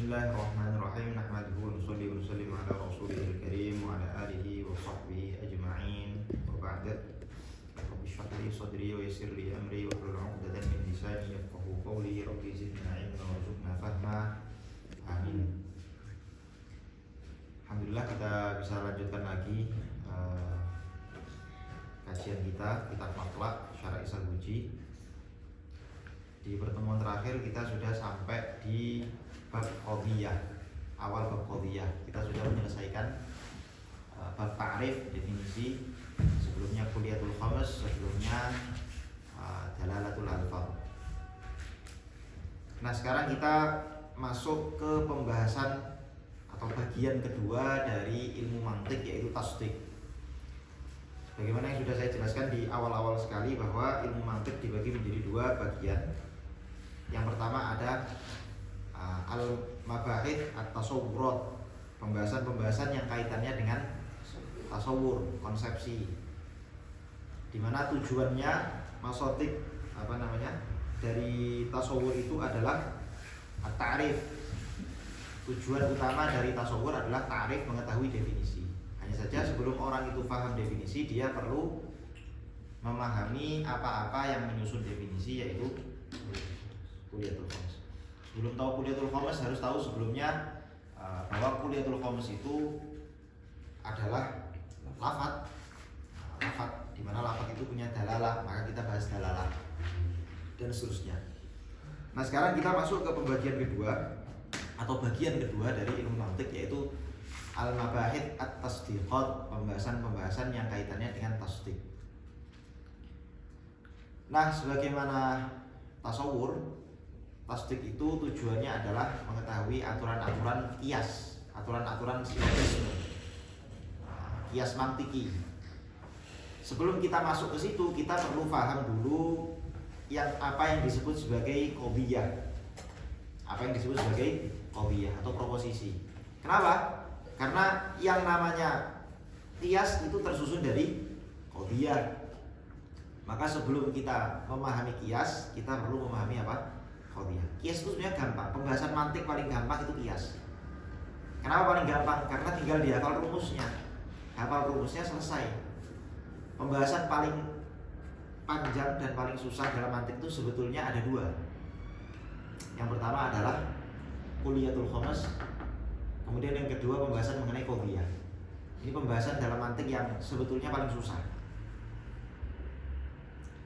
Bismillahirrahmanirrahim. Nahmaduhu wa nusalli wa nusallim ala rasulihil karim wa ala alihi wa sahbihi ajma'in. Wa ba'd. Rabbi shrah li sadri wa yassir li amri wa hlul 'uqdatam min lisani yafqahu qawli. Rabbi zidna 'ilman warzuqna fahma. Amin. Alhamdulillah kita bisa lanjutkan lagi kajian kita kitab Matla' Syarah Isabuji. Di pertemuan terakhir kita sudah sampai di bab qadhiyah, awal bab qadhiyah. Kita sudah menyelesaikan bab ta'rif, definisi. Sebelumnya kuliyatul khamis, sebelumnya dalalatul alfaz. Nah, sekarang kita masuk ke pembahasan atau bagian kedua dari ilmu mantik, yaitu tasdik. Bagaimana yang sudah saya jelaskan di awal-awal sekali bahwa ilmu mantik dibagi menjadi dua bagian. Yang pertama ada al-mabahith at-tasawwurat, pembahasan-pembahasan yang kaitannya dengan tasawur, konsepsi, di mana tujuannya masotik dari tasawur itu adalah at-ta'rif. Tujuan utama dari tasawur adalah ta'rif, mengetahui definisi. Hanya saja sebelum orang itu paham definisi, dia perlu memahami apa-apa yang menyusun definisi, yaitu kuliyatul khamis. Sebelum tahu kuliyatul khamis harus tahu sebelumnya bahwa kuliyatul khamis itu adalah lafadz. Lafadz, di mana lafadz itu punya dalalah, maka kita bahas dalalah dan seterusnya. Nah, sekarang kita masuk ke pembagian kedua atau bagian kedua dari ilmu mantik, yaitu al-mabahith at-tasdiqat, pembahasan-pembahasan yang kaitannya dengan tasdik. Nah, sebagaimana tasawur, tasdik itu tujuannya adalah mengetahui aturan-aturan qiyas, aturan-aturan silogisme, qiyas mantiki. Sebelum kita masuk ke situ, kita perlu paham dulu apa yang disebut sebagai qadhiyah. Apa yang disebut sebagai qadhiyah atau proposisi. Kenapa? Karena yang namanya qiyas itu tersusun dari qadhiyah. Maka sebelum kita memahami qiyas, kita perlu memahami apa? Qadhiyah. Qiyas itu sebenarnya gampang. Pembahasan mantik paling gampang itu qiyas. Kenapa paling gampang? Karena tinggal dihafal rumusnya. Hafal rumusnya selesai. Pembahasan paling panjang dan paling susah dalam mantik itu sebetulnya ada dua. Yang pertama adalah kuliyatul khamis. Kemudian yang kedua pembahasan mengenai qadhiyah. Ini pembahasan dalam mantik yang sebetulnya paling susah.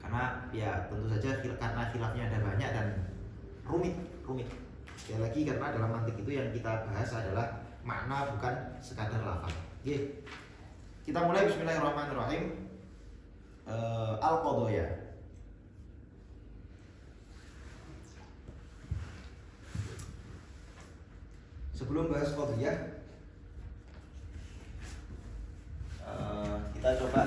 Karena ya tentu saja karena khilafnya ada banyak dan rumit. Sekali lagi karena dalam mantik itu yang kita bahas adalah makna, bukan sekadar lafaz. Oke. Kita mulai, bismillahirrahmanirrahim. Al-qadhiyah. Sebelum bahas qadhiyah, kita coba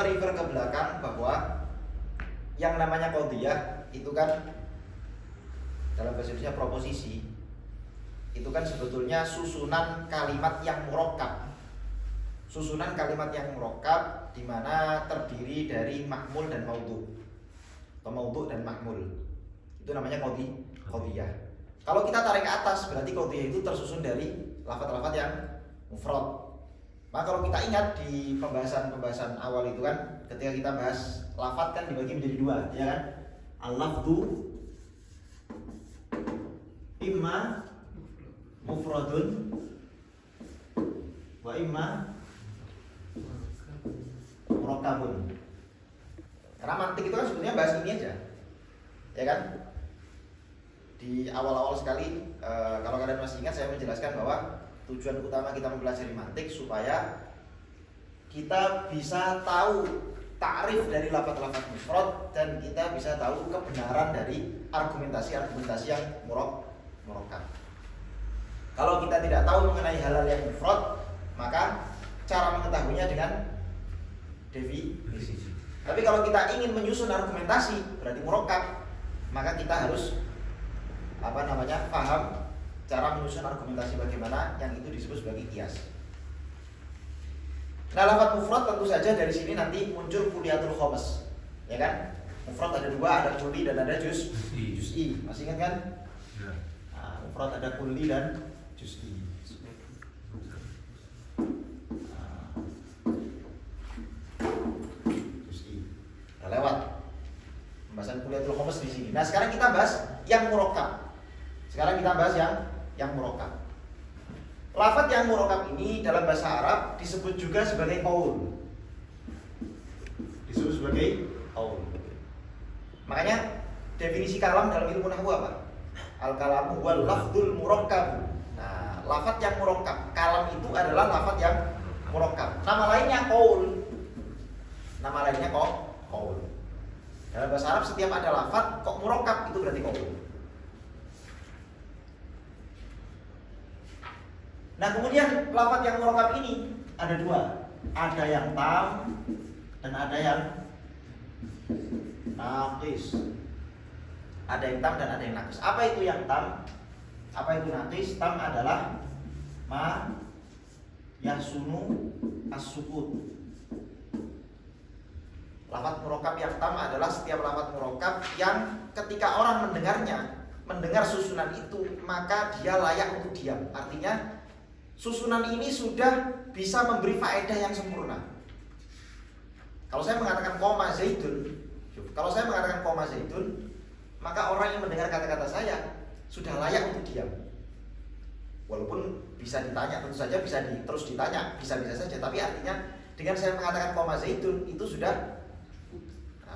refer ke belakang bahwa yang namanya qadhiyah itu kan dalam bahasa Indonesia proposisi. Itu kan sebetulnya susunan kalimat yang murakkab. Susunan kalimat yang murakkab di mana terdiri dari mahmul dan maudhu. Atau maudhu dan mahmul. Itu namanya qadhiyah. Kalau kita tarik ke atas, berarti qadhiyah itu tersusun dari lafaz-lafaz yang mufrad. Maka kalau kita ingat di pembahasan awal itu kan, ketika kita bahas lafaz kan dibagi menjadi dua, ya kan? Al-lafdhu imma mufradun wa imma murakkabun. Karena mantik itu kan sebetulnya bahas ini aja, ya kan? Di awal-awal sekali, kalau kalian masih ingat, saya menjelaskan bahwa tujuan utama kita mempelajari mantik supaya kita bisa tahu ta'rif dari lafaz-lafaz mufrad dan kita bisa tahu kebenaran dari argumentasi-argumentasi yang murakkab. Kalau kita tidak tahu mengenai hal-hal yang mufrad, maka cara mengetahuinya dengan definisi. Tapi kalau kita ingin menyusun argumentasi berarti murokkab, maka kita harus paham cara menyusun argumentasi bagaimana yang itu disebut sebagai qiyas. Nah, lafadz mufrad tentu saja dari sini nanti muncul kulliyatul khomas, ya kan? Mufrad ada dua, ada kulli dan ada juz'i. Masih ingat kan? Ya. Nah, mufrad ada kulli dan juz'i. Nah, lewat pembahasan kulliyatul khomas di sini. Nah, sekarang kita bahas yang murokkab. Yang murokkab. Lafadz yang murokkab ini dalam bahasa Arab disebut juga sebagai qaul. Makanya definisi kalam dalam ilmu nahwu apa? Al-kalamu wal lafdzul murakkab. Nah, lafadz yang murokkab, kalam itu adalah lafadz yang murokkab. Nama lainnya qaul. Dalam bahasa Arab setiap ada lafadz kok murokkab itu berarti qaul. Nah, kemudian lafadz yang murokkab ini ada dua, ada yang tam dan ada yang naqis. Ada yang tam dan ada yang naqis. Apa itu yang tam? Apa itu naqis? Tam adalah ma yahsunu as-sukut. Lafadz murokkab yang tam adalah setiap lafadz murokkab yang ketika orang mendengar susunan itu, maka dia layak untuk diam. Artinya susunan ini sudah bisa memberi faedah yang sempurna. Kalau saya mengatakan koma zaitun, maka orang yang mendengar kata-kata saya sudah layak untuk diam. Walaupun bisa ditanya, tentu saja terus ditanya, bisa-bisa saja. Tapi artinya dengan saya mengatakan koma zaitun itu sudah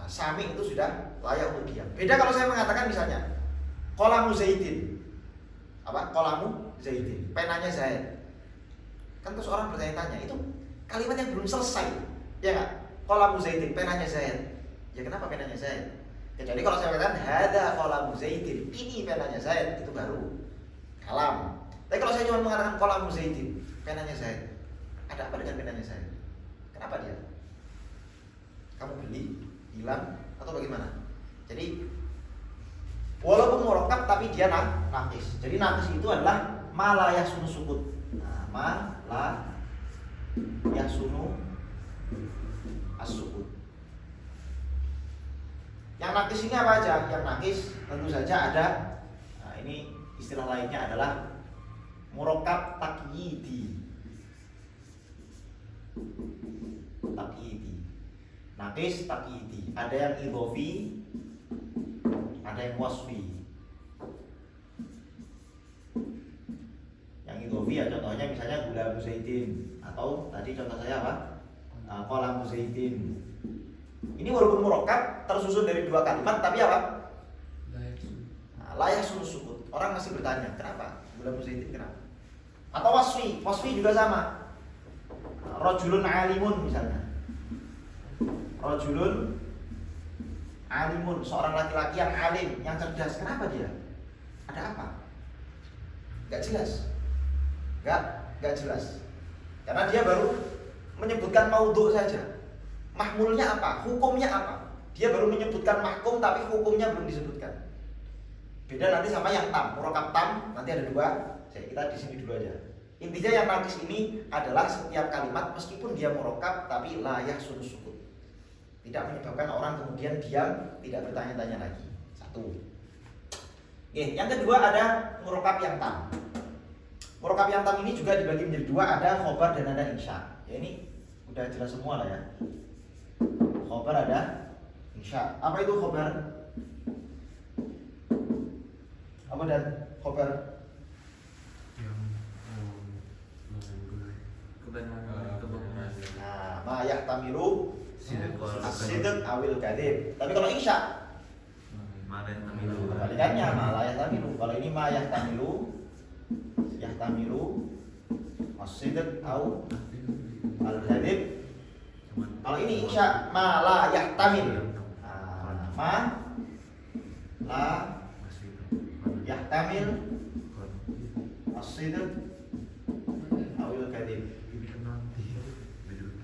sami, itu sudah layak untuk diam. Beda kalau saya mengatakan misalnya qalamu zaidin. Qalamu zaidin, penanya Zaid. Kan terus orang bertanya-tanya, itu kalimat yang belum selesai, ya nggak? Qalamu zaidin, penanya Zaid. Ya kenapa penanya Zaid? Kecuali kalau saya katakan hada qalamu zaidin, ini penanya Zaid, itu baru kalam. Tapi kalau saya cuma mengatakan qalamu zaidin, penanya Zaid, ada apa dengan penanya Zaid? Kenapa dia? Kamu beli, hilang, atau bagaimana? Jadi walaupun murokkab tapi dia naqis. Jadi naqis itu adalah ma la yahsunu sukut. Nah, ma la yahsunu as-sukut. Yang naqis ini apa aja? Yang naqis tentu saja ada. Nah, ini istilah lainnya adalah murokkab takyidi. Naqis takyidi. Ada yang idhofi, ada yang wasfi. Yang idhofi ya contohnya misalnya gulamu zaidin, atau tadi contoh saya apa? Qalamu zaidin. Ini walaupun murokkab tersusun dari dua kalimat, tapi apa? Layak sunu sukut. Orang masih bertanya, kenapa? Gulamu zaidin kenapa? Atau wasfi juga sama. Rajulun alimun misalnya. Rajulun alimun, seorang laki-laki yang alim, yang cerdas. Kenapa dia? Ada apa? Gak jelas. Gak jelas. Karena dia baru menyebutkan maudhu saja. Mahmulnya apa? Hukumnya apa? Dia baru menyebutkan mahkum tapi hukumnya belum disebutkan. Beda nanti sama yang tam, murokkab tam, nanti ada dua. Kita di sini dulu aja. Intinya yang naqis ini adalah setiap kalimat meskipun dia murokkab tapi la yahsunu sukut. Tidak menyebabkan orang kemudian diam, tidak bertanya-tanya lagi. Satu. Yang kedua ada murokkab yang tam. Murokkab yang tam ini juga dibagi menjadi dua, ada khobar dan ada insya. Ya ini udah jelas semua lah ya. Khobar ada insya. Apa itu khobar? Apa dan khobar? Nah, ma yahtamilu as-sidq awil kadzib. Tapi kalau insya kebalikannya ma la yahtamilu. Kalau ini ma yahtamilu as-sidq aw al-kadzib. Kalau ini insya ma la yahtamil. Ma la yahtamil as-sidq awil kadzib.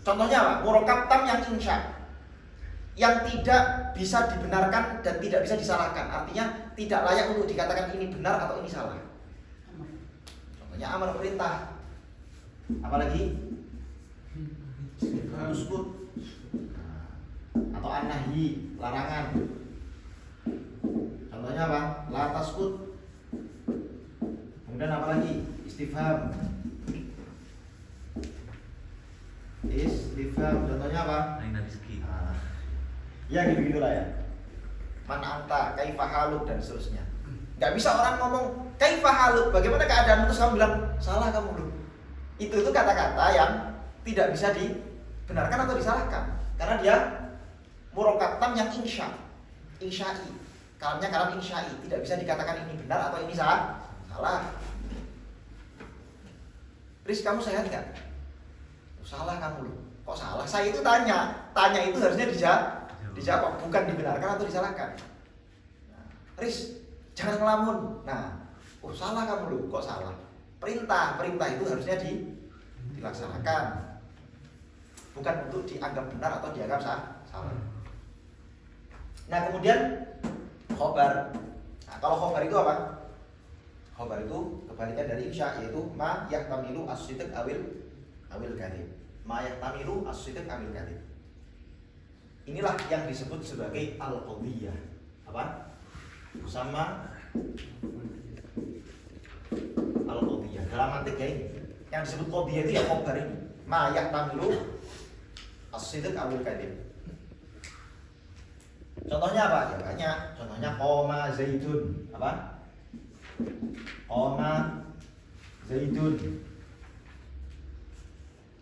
Contohnya apa? Murakkab tam yang insya, yang tidak bisa dibenarkan dan tidak bisa disalahkan. Artinya tidak layak untuk dikatakan ini benar atau ini salah. Contohnya amar perintah. Apalagi? Uskut. Atau an-nahyi, larangan. Contohnya apa? La taskut. Kemudian apa lagi? Istifham. Istifham. Contohnya apa? Aina rizki. Ya gitu-gitulah ya. Man anta, kaifa haluk dan seterusnya. Gak bisa orang ngomong kaifa haluk, bagaimana keadaanmu, terus kamu bilang salah kamu loh. Itu kata-kata yang tidak bisa dibenarkan atau disalahkan karena dia murakkab tam yang insyai. Kalamnya kalam insyai, tidak bisa dikatakan ini benar atau ini salah. Riz, kamu sehat nggak? Salah kamu loh. Kok salah? Saya itu tanya itu harusnya dijawab, bukan dibenarkan atau disalahkan. Riz, jangan ngelamun. Nah, salah kamu loh. Kok salah? Perintah itu harusnya dilaksanakan, bukan untuk dianggap benar atau dianggap salah. Nah, kemudian khobar. Nah, kalau khobar itu apa? Khobar itu kebalikan dari insya, yaitu ma yahtamilu as-sidq awil kadhib. Ma yahtamilu as-sidq awil kadhib. Inilah yang disebut sebagai al-qadhiyah. Apa? Sama al-qadhiyah. Dalam mantik ya ini. Yang disebut qadhiyah itu ya khobar ini. Ma yahtamilu as-sidq awil kadhib. Contohnya apa? Ya banyak. Contohnya qoma zaidun. Apa? Qoma zaidun.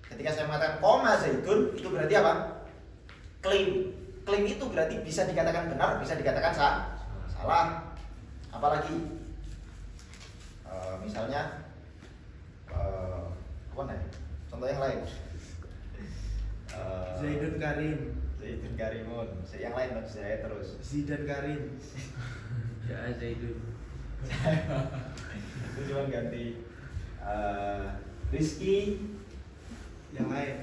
Ketika saya mengatakan qoma zaidun, itu berarti apa? Klaim. Klaim itu berarti bisa dikatakan benar, bisa dikatakan salah. Apalagi misalnya apa nih? Contoh yang lain. Zaidun Karim. Zaidun Karimun. Yang lain saya terus. Zidan Karim. Ya Zaidun. Itu cuma ganti Rizki. Yang lain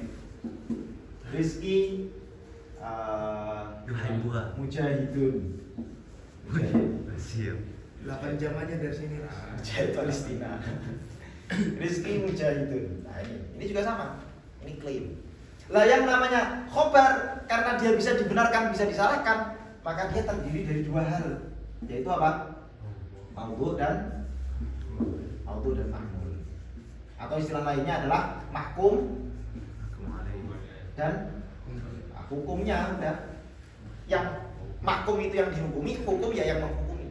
Rizki Mujahidun. Siap. 8 jam aja dari sini. Mujahid Palestina. Rizki Mujahidun. Nah ini juga sama. Ini klaim. Lah yang namanya khobar, karena dia bisa dibenarkan, bisa disalahkan, maka dia terdiri dari dua hal, yaitu apa? Maudhu dan mahmul. Atau istilah lainnya adalah mahkum dan hukumnya udah. Yang mahkum itu yang dihukumi, hukum ya yang menghukumi.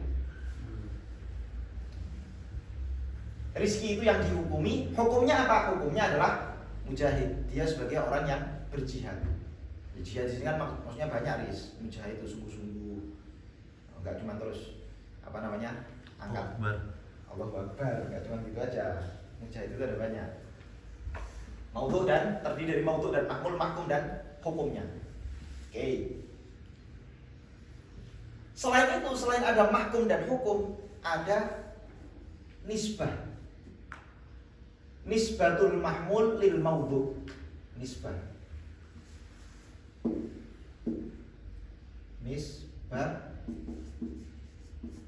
Rizki itu yang dihukumi, hukumnya apa? Hukumnya adalah mujahid. Dia sebagai orang yang berjihad. Jihad di sini kan maksudnya banyak, Riz. Mujahid itu sungguh-sungguh. Enggak cuma terus apa namanya? Angkat Allahu Akbar, enggak cuma gitu aja. Mujahid itu ada banyak. Maudhu dan terdiri dari maudhu dan mahmul, mahkum dan hukumnya. Oke. Selain itu, selain ada mahkum dan hukum, ada nisbah. Nisbatul mahmul lil maudhu. Nisbah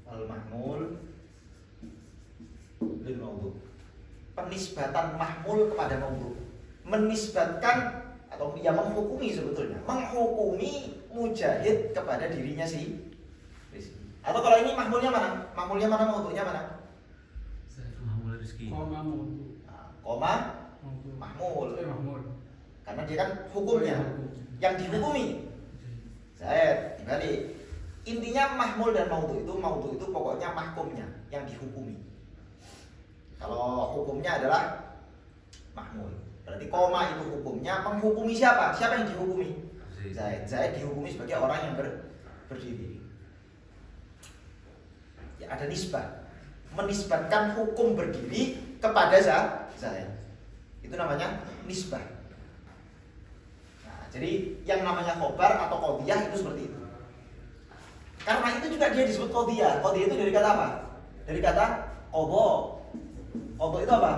al mahmul lil maudhu. Penisbatan mahmul kepada maudhu. Menisbatkan atau ya menghukumi, sebetulnya menghukumi mujahid kepada dirinya si Rizki. Atau kalau ini mahmulnya mana? Mahmulnya mana? Maudhunya mana? Mahmul rizki. Koma Koma mahmul. Karena dia kan hukumnya yang dihukumi. Zaid dibalik. Intinya mahmul dan maudhu itu pokoknya mahkumnya yang dihukumi. Kalau hukumnya adalah mahmul, berarti koma itu hukumnya, menghukumi siapa? Siapa yang dihukumi? Zaid dihukumi sebagai orang yang berdiri. Ya ada nisbah, menisbatkan hukum berdiri kepada Zaid. Itu namanya nisbah. Nah, jadi yang namanya khobar atau qadhiyah itu seperti itu. Karena itu juga dia disebut qadhiyah. Qadhiyah itu dari kata apa? Dari kata qadha. Qadha itu apa?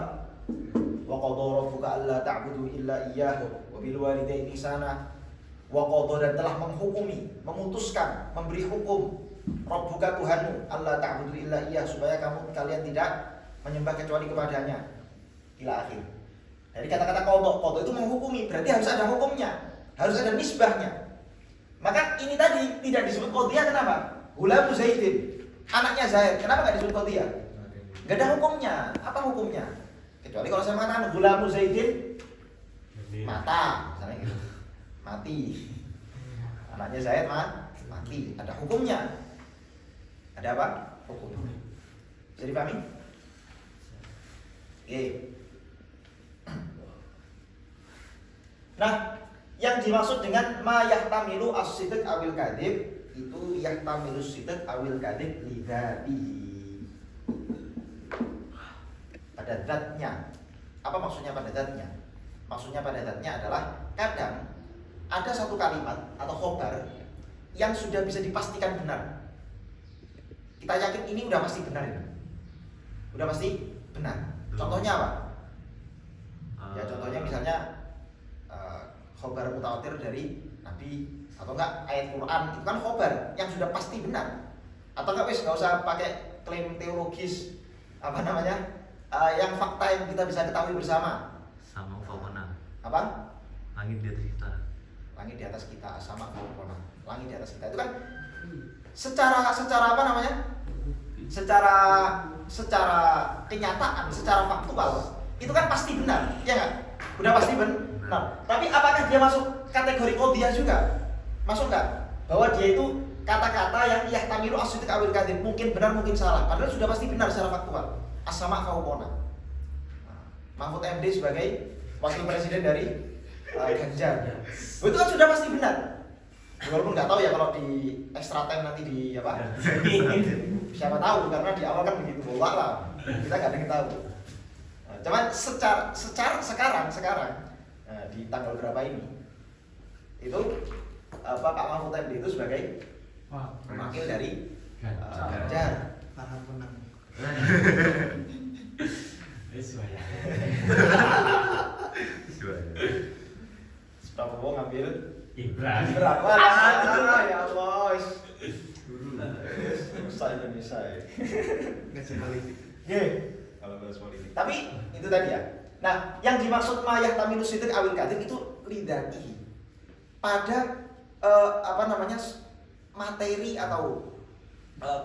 wa qadha rabbuka alla ta'budu illa iyyahu wa bil walidayni ihsana. Wa qadha, dan telah menghukumi, memutuskan, memberi hukum Rabbuka Tuhanmu alla ta'budu illa iyyah, supaya kalian tidak menyembah kecuali kepadanya, ila akhir. Dari kata-kata qadha itu menghukumi, berarti harus ada hukumnya, harus ada nisbahnya. Maka ini tadi tidak disebut qadhiyah, kenapa? Gulamu Zaidin, anaknya Zaid, kenapa nggak disebut qadhiyah? Nggak ada hukumnya. Apa hukumnya? Kecuali kalau saya mengatakan gulamu Zaidin mata, misalnya gitu, mati. Anaknya Zaid mati, ada hukumnya. Ada apa? Hukum. Bisa dipahami? Oke. Nah, yang dimaksud dengan ma yahtamilu as-sidq awil kadhib, itu yahtamilu as-sidq awil kadhib lidzatihi, pada zatnya. Apa maksudnya pada zatnya? Maksudnya pada zatnya adalah kadang ada satu kalimat atau khobar yang sudah bisa dipastikan benar. Kita yakin ini udah pasti benar ini. Udah pasti benar. Contohnya apa? Ya contohnya misalnya khobar mutawatir dari Nabi, atau enggak ayat Quran, itu kan khobar yang sudah pasti benar. Atau enggak wis, enggak usah pakai klaim teologis apa namanya, yang fakta yang kita bisa ketahui bersama. Sama fauna. Apa? Langit di atas kita. Langit di atas kita, sama fauna. Langit di atas kita itu kan secara apa namanya? Secara kenyataan, secara faktual itu kan pasti benar, ya nggak? Udah pasti benar. Tapi apakah dia masuk kategori qadhiyah juga? Masuk nggak? Bahwa dia itu kata-kata yang yahtamilu as-sidq awil kadhib, mungkin benar mungkin salah, padahal sudah pasti benar secara faktual. As-sama fauna. Mahfud MD sebagai wakil presiden dari Ganjar, itu kan sudah pasti benar. Walaupun nggak tahu ya kalau di extra time nanti di apa? Siapa tahu, karena di awal kan begitu, bola lah. Kita nggak ada yang tahu. Cuman secara sekarang di tanggal berapa ini itu Pak Mahfud MD itu sebagai wakil dari Ganjar. Para penang. Prabowo ngambil Ibran. berapa? Ya Allah, susah Indonesia ya. Ngasih politik. Kalau bahas politik. Tapi itu tadi ya. Nah, yang dimaksud ma yahtamilu sidq awil kadhib itu lidatihi, pada apa namanya, materi atau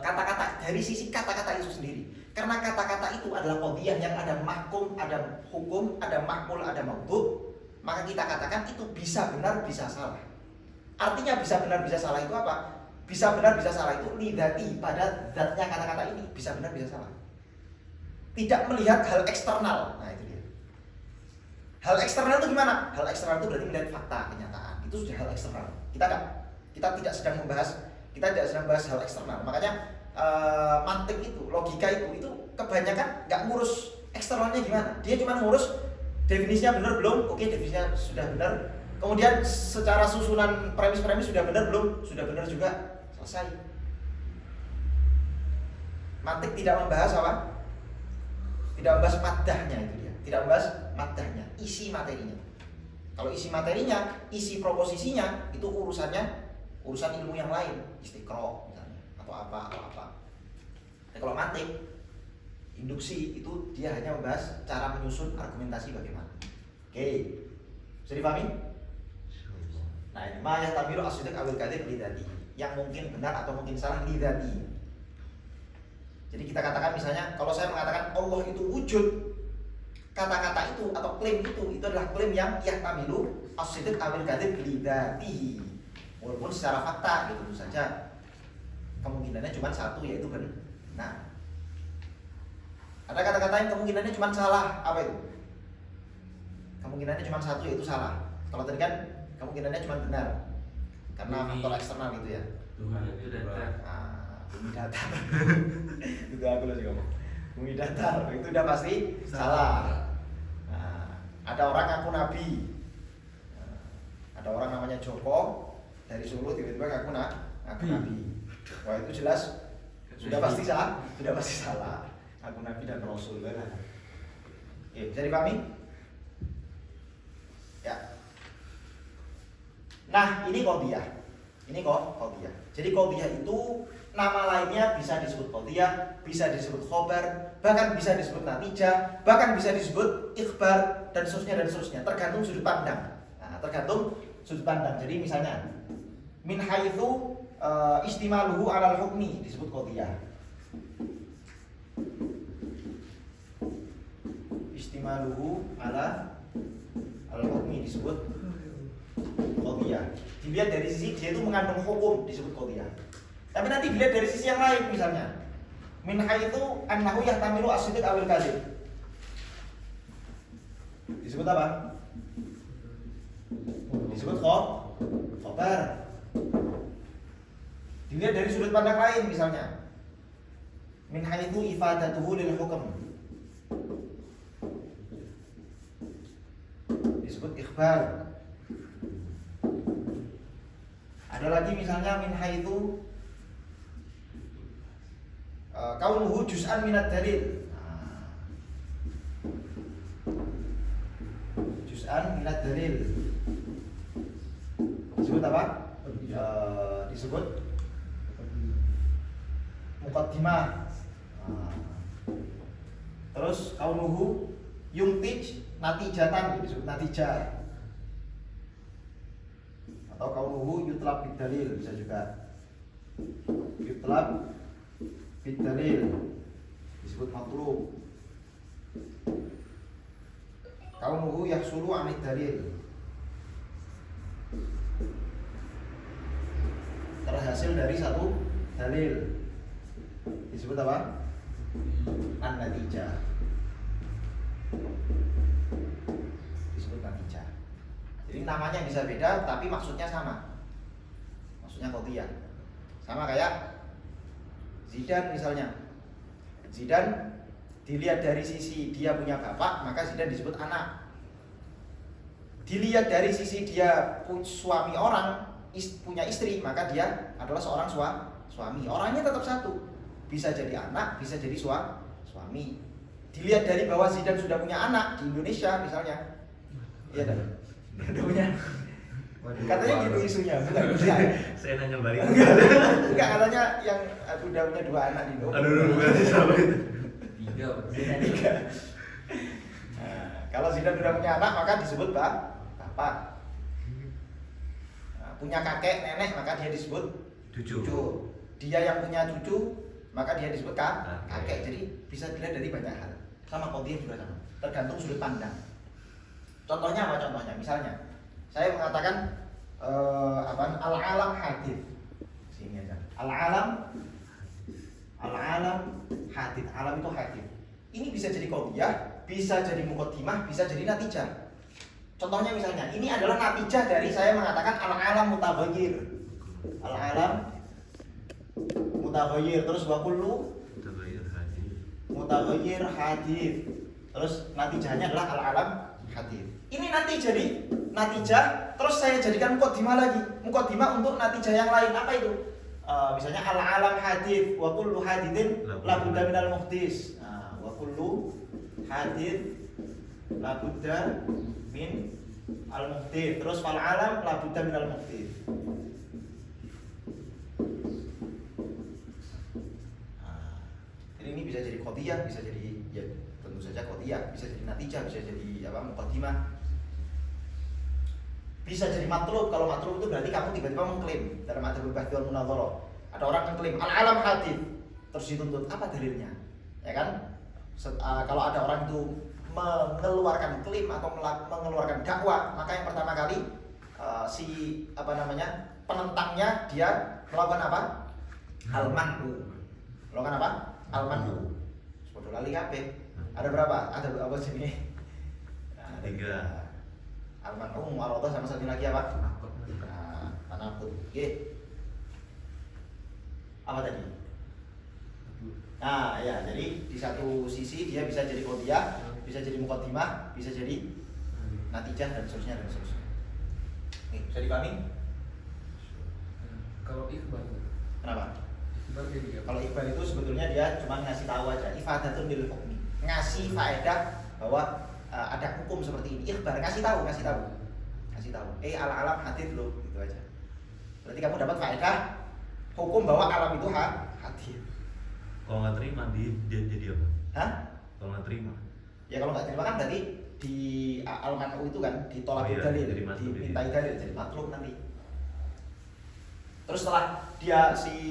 kata-kata, dari sisi kata-kata itu sendiri. Karena kata-kata itu adalah qadhiyah yang ada mahkum, ada hukum, ada mahmul, ada maudhu, maka kita katakan itu bisa benar, bisa salah. Artinya bisa benar, bisa salah itu apa? Bisa benar, bisa salah itu lidati, pada zatnya kata-kata ini bisa benar, bisa salah. Tidak melihat hal eksternal. Nah itu dia. Hal eksternal itu gimana? Hal eksternal itu berarti melihat fakta, kenyataan. Itu sudah hal eksternal. Kita tidak sedang membahas, kita tidak sedang membahas hal eksternal. Makanya mantik itu, logika itu kebanyakan nggak ngurus eksternalnya gimana. Dia cuma ngurus definisinya benar belum? Oke, definisinya sudah benar. Kemudian secara susunan premis-premis sudah benar belum? Sudah benar juga, selesai. Mantik tidak membahas apa? Tidak membahas maddahnya, itu dia. Tidak membahas maddahnya, isi materinya. Kalau isi materinya, isi proposisinya itu urusan ilmu yang lain, istiqra misalnya, atau apa. Nah, kalau mantik, induksi itu dia hanya membahas cara menyusun argumentasi bagaimana. Oke, bisa dipahami? Nah ini ma yahtamilu as-sidq awil kadhib lidati, yang mungkin benar atau mungkin salah lidati. Jadi kita katakan misalnya, kalau saya mengatakan Allah itu wujud, kata-kata itu atau klaim itu adalah klaim yang yahtamilu as-sidq awil kadhib lidati. Walaupun secara fakta gitu saja kemungkinannya cuma satu, yaitu benar. Nah, ada kata-kata yang kemungkinannya cuma salah, apa itu? Kemungkinannya cuma satu, yaitu salah. Kalau tadi kan kemungkinannya cuma benar karena faktor eksternal gitu ya. Tuhan itu datar. Bumi datar. Itu aku lagi ngomong. Bumi datar itu udah pasti salah. Nah, ada orang ngaku nabi. Ada orang namanya Joko dari Solo, tiba-tiba ngaku nabi. Wah itu jelas sudah pasti salah, Aku nabi dan rasul. Oke, bisa dipahami? Nah, ini qadhiyah. Ini kok qadhiyah. Jadi qadhiyah itu nama lainnya bisa disebut qadhiyah, bisa disebut khobar, bahkan bisa disebut natijah, bahkan bisa disebut ikhbar dan seterusnya, tergantung sudut pandang. Nah, tergantung sudut pandang. Jadi misalnya min haitsu istimaluhu 'alal hukmi disebut qadhiyah. Istimaluhu 'alal hukmi disebut qadhiyah. Dilihat dari sisi dia itu mengandung hukum disebut qadhiyah. Tapi nanti dilihat dari sisi yang lain misalnya min haitsu annahu yahtamilu as-sidq awil kadzib disebut apa? Disebut khobar. Dilihat dari sudut pandang lain misalnya min haitsu ifadatuhu lil hukm disebut ikhbar. Ada lagi misalnya min haitsu kaunuhu juz'an minad dalil. Juz'an minad dalil disebut apa? Disebut muqaddimah. Terus kaunuhu yumtij natijatan disebut natijah. Atau kaunuhu yutlab bid dalil bisa juga. Yutlab bid dalil disebut matlub. Kaunuhu yahsulu 'anid dalil terhasil dari satu dalil disebut apa? An-natijah. Disebut natijah. Jadi namanya bisa beda tapi maksudnya sama. Maksudnya qadhiyah. Sama kayak Zidan misalnya. Zidan dilihat dari sisi dia punya bapak, maka Zidan disebut anak. Dilihat dari sisi dia suami orang, punya istri, maka dia adalah seorang suami. Orangnya tetap satu. Bisa jadi anak, bisa jadi suami. Dilihat dari bahwa Zidan sudah punya anak di Indonesia misalnya. Iya dan. Udah punya. Katanya gitu isunya, bukan? Saya nanya balik. Enggak, katanya yang udah punya 2 anak di Indonesia. Aduh, berarti sama itu. 3. Nah, kalau Zidan sudah punya anak maka disebut bapak. Nah, punya kakek, nenek maka dia disebut cucu. Dia yang punya cucu maka dia disebut kakek. Jadi bisa dilihat dari banyak hal. Sama qadhiyah juga sama. Tergantung sudut pandang. Contohnya apa contohnya? Misalnya saya mengatakan al-alam hadith. Sini aja. Al-alam hadith. Alam itu hadith. Ini bisa jadi qadhiyah, bisa jadi muqaddimah, bisa jadi natijah. Contohnya misalnya, ini adalah natijah dari saya mengatakan al-alam mutaghayyir. Al-alam mutaghayyir, terus wa kullu mutaghayyir hadith. Terus natijahnya adalah al-alam hadith. Ini nanti jadi natijah, terus saya jadikan muqaddimah lagi. Muqaddimah untuk natijah yang lain. Apa itu? Misalnya al-alam hadith wa kullu hadithin la budda minal muhdis. Wa kullu hadith la budda min al-muhdis. Terus fal alam la budda minal muhdis. Ini bisa jadi qadhiyah, bisa jadi ya tentu saja qadhiyah, bisa jadi natijah, bisa jadi apa muqaddimah. Bisa jadi matlub. Kalau matlub itu berarti kamu tiba-tiba mengklaim dalam adabul bahthi wal munadharah. Ada orang mengklaim al-alam hadith, terus dituntut apa dalilnya? Ya kan? Kalau ada orang itu mengeluarkan klaim atau mengeluarkan dakwah, maka yang pertama kali penentangnya dia melakukan apa? Al-man'u. Melakukan apa? Al-man'u. Sepuluh lali kabeh. Ada berapa? Ada apa sini? 3. Al-man'u, mu'aradah, sama satu lagi apa? Tanaqud. Oke. Apa tadi? Nah, ya, jadi di satu sisi dia bisa jadi qadhiyah, bisa jadi muqaddimah, bisa jadi natijah dan seterusnya. Oke, bisa dipahami? Kalau ikhbar, Kenapa? ikhbar jadi apa? Kalau ikhbar itu sebetulnya dia cuma ngasih tahu aja, ifadatun lil hukmi. Ngasih faedah bahwa ada hukum seperti ini. Ikhbar ngasih tahu. kasih tahu. Al-alam hadits loh, gitu aja. Berarti kamu dapat faedah hukum bahwa alam itu hadits. Kalau nggak terima dia jadi apa? Hah? Kalau nggak terima. Ya kalau nggak terima kan berarti di al-manu itu kan ditolak Oh iya, dalil, jadi matlub dimintai ya. dalil, jadi matlub nanti. Terus setelah dia si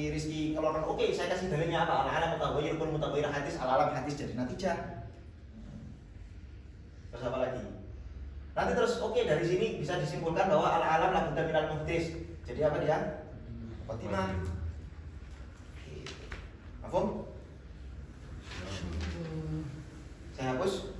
Rizky ngeluarkan, oke saya kasih dalilnya apa? Al-alam mutaghayyir kun mutaghayyir hadis, al-alam hadis, jadi natijah. Terus apa lagi? Nanti terus oke dari sini bisa disimpulkan bahwa al-alam la budda minal muhdis. Jadi apa dia? Khotimah. Mafhum? Saya hapus.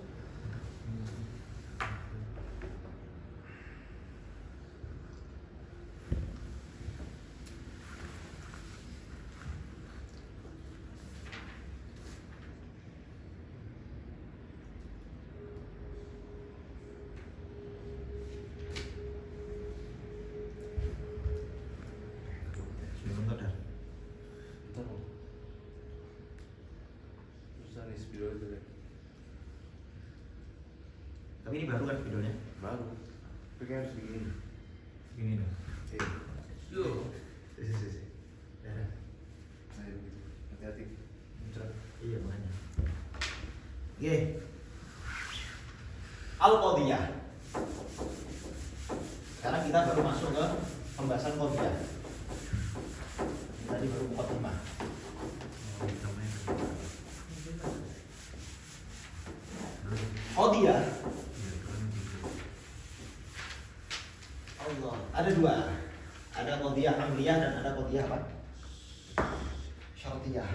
Sudah mengadar. Susah nih video itu deh. Tapi ini baru kan videonya? Baru. Tapi kayak harus begini. Ini nih. Yo. Sisi. Darah. Nah, begitu. Hati-hati. Muncrat. Iya makanya. Oke. Al-Qadiyah. Sekarang kita baru masuk ke pembahasan Qadiyah. Tadi baru mukadimah. Oh, hitamnya. Qadiyah. Ya, keren gitu. Allah. Ada dua. Ada Qadiyah hamliyah dan ada Qadiyah apa? Syartiyah.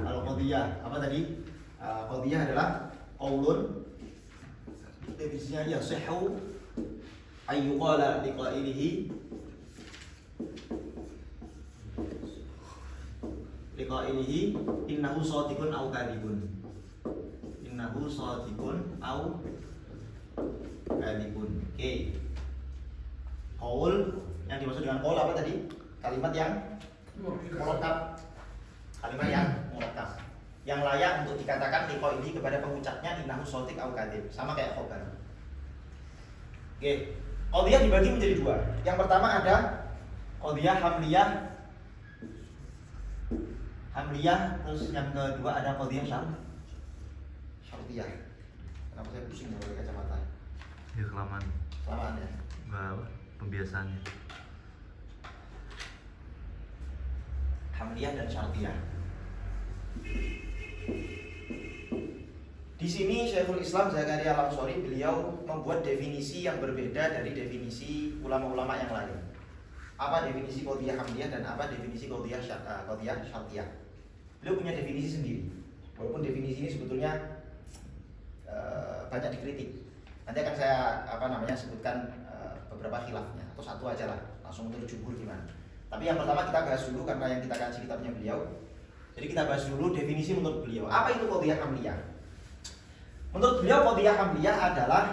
Al-Qadiyah apa tadi? Qadiyah adalah qaulun definisinya yasihhu ayyuqala liqailihi innahu shadiqun aw kadhibun. Innahu shadiqun aw kadhibun. Oke. Qaul yang dimaksud dengan qaul apa tadi? Kalimat yang murakkab. Kalimat yang murakkab. Yang layak untuk dikatakan liqailihi kepada pengucapnya innahu shadiq aw kadhib. Sama kayak khobar. Oke. Qadiyah dibagi menjadi dua. Yang pertama ada qadiyah hamliyah. Terus yang kedua ada qadiyah syartiyah. Kenapa saya pusing pakai kacamata? Ya kelamaan. Kelamaan ya. Nggak apa, pembiasaannya. Hamliyah dan syartiyah. Di sini Syekhul Islam Zakaria Al-Ansori beliau membuat definisi yang berbeda dari definisi ulama-ulama yang lain. Apa definisi qadiyah hamliyah dan apa definisi qadiyah syartiyah? Beliau punya definisi sendiri. Walaupun definisi ini sebetulnya banyak dikritik. Nanti akan saya sebutkan beberapa khilafnya atau satu aja lah, langsung menurut jumhur gimana. Tapi yang pertama kita bahas dulu karena yang kita kaji kitabnya beliau. Jadi kita bahas dulu definisi menurut beliau. Apa itu qadiyah hamliyah? Menurut beliau qadiyah hamliyah adalah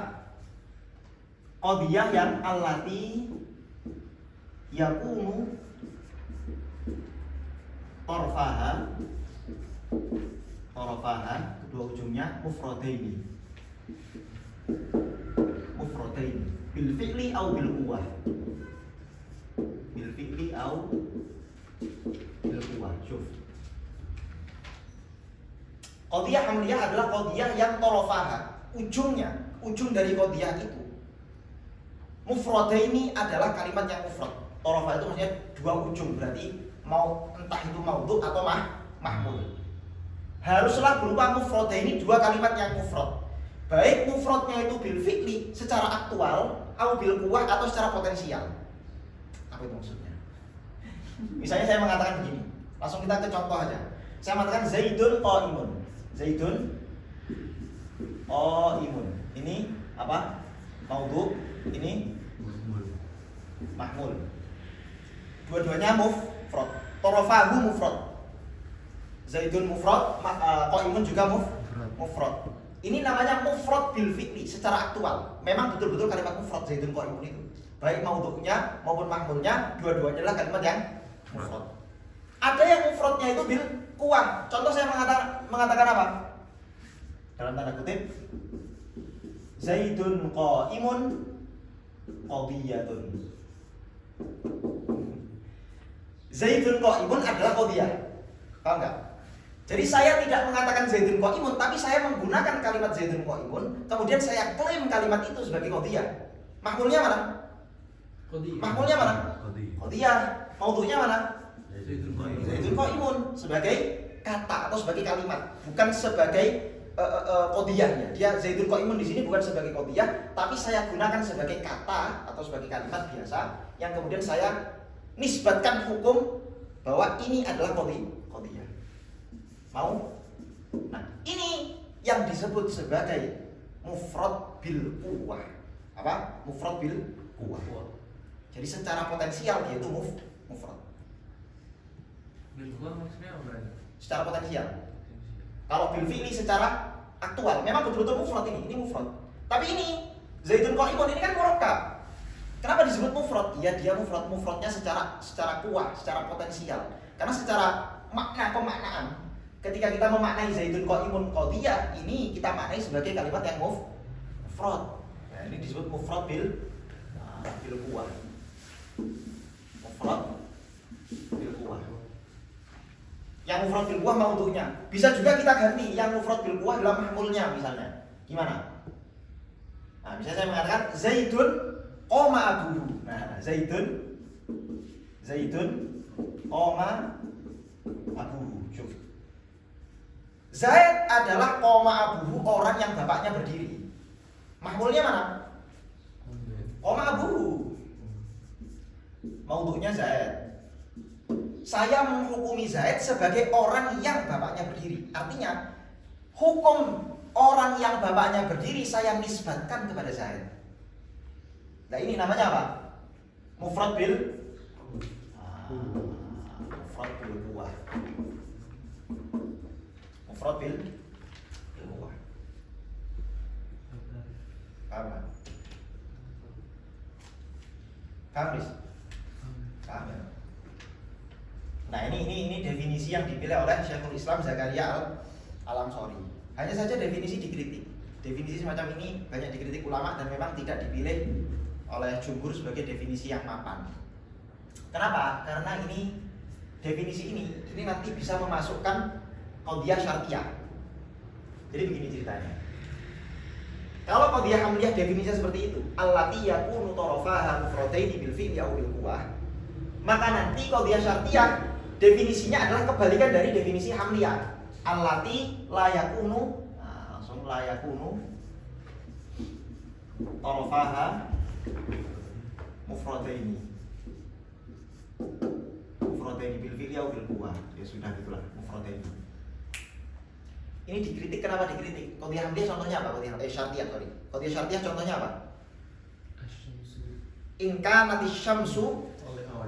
qadiyah yang allati yakunu torfaha kedua ujungnya mufradaini bil fi'li au bil quwwah. Syuf. Qadiyah hamliyah adalah qadiyah yang torofaha, ujung dari qadiyah itu mufradaini adalah kalimat yang mufrad. Torofa itu maksudnya dua ujung, berarti mau entah itu maudhu atau mahmul. Haruslah berupa mufradaini, dua kalimat yang mufrad. Baik mufradnya itu bil fi'li secara aktual, au bil quwwah atau secara potensial. Apa itu maksudnya? Misalnya saya mengatakan begini, langsung kita ke contoh aja. Saya mengatakan Zaidun qaimun. Ini apa? Maudhu, ini mahmul. Dua-duanya mufrad. Torofahu mufrad. Zaidun mufrad, qaimun juga mufrad. Ini namanya mufrad bil fi'li secara aktual. Memang betul-betul kalimat mufrad Zaidun qaimun itu. Baik maudhu'nya maupun mahmulnya dua-duanya adalah kalimat yang mufrad. Ada yang mufradnya itu bil quwwah. Contoh saya mengatakan apa? dalam tanda kutip, Zaidun qa'imun qadiyatun. Zaidun qa'imun adalah qadiyah. Paham nggak? Jadi saya tidak mengatakan Zaidun qa'imun, tapi saya menggunakan kalimat Zaidun qa'imun, kemudian saya klaim kalimat itu sebagai qadiyah. Mahmulnya mana? Mahmulnya mana? Qadiyah. Maudhu'nya mana? Zaidun qa'imun sebagai kata atau sebagai kalimat, bukan sebagai qadiyahnya. Dia Zaidun qa'imun di sini bukan sebagai qadiyah, tapi saya gunakan sebagai kata atau sebagai kalimat biasa yang kemudian saya nisbatkan hukum bahwa ini adalah qadiyah. Mau? Nah, ini yang disebut sebagai mufrad bil quwwah. Apa? Mufrad bil quwwah. Jadi secara potensial dia itu mufrad. Bil quwwah maksudnya apa? Secara potensial. Kalau bil fi'li secara aktual, memang betul-betul mufrad ini mufrad. Tapi ini Zaidun qa'imun ini kan murakkab. Kenapa disebut mufrad? Iya, dia mufradnya secara kuah, secara potensial. Karena secara makna pemaknaan, ketika kita memaknai Zaidun qa'imun qadiyah, ini kita maknai sebagai kalimat yang mufrad. Nah, ini disebut mufrad bil kuah. Mufrad bil kuah. Yang mufrad bil quwwah maudhu'nya. Bisa juga kita ganti yang mufrad bil quwwah adalah mahmulnya misalnya. Gimana? Nah, misalnya saya mengatakan Zaidun qoma abuhu. Nah, Zaidun qoma abuhu. Cuk. Zaid adalah qoma abuhu, orang yang bapaknya berdiri. Mahmulnya mana? Qoma abuhu. Maudhu'nya Zaid. Saya menghukumi Zaid sebagai orang yang bapaknya berdiri. Artinya, hukum orang yang bapaknya berdiri saya nisbatkan kepada Zaid. Nah, ini namanya apa? Mufrad bil quwwah. Mufrad bil quwwah. Paham kan? Paham, Riz? Paham ya? Nah, ini definisi yang dipilih oleh Syekhul Islam Zakaria Al-Ansori. Hanya saja definisi dikritik. Definisi semacam ini banyak dikritik ulama dan memang tidak dipilih oleh jumhur sebagai definisi yang mapan. Kenapa? Karena ini definisi ini nanti bisa memasukkan qadiyah syartiyah. Jadi begini ceritanya. Kalau qadiyah hamliyah definisinya seperti itu, allati yakunu tarafaha mufradaini bil fi'li aw bil quwwah, maka nanti qadiyah syartiyah definisinya adalah kebalikan dari definisi hamliyah. Allati la yakunu, langsung la yakunu tarafaha mufradaini bil fi'li aw bil quwwah. Ya sudah gitulah, mufradaini. Ini dikritik, kenapa dikritik? Qadiyah hamliyah contohnya apa? Syartiyah, sorry. Qadiyah syartiyah contohnya apa? In kanatis syamsu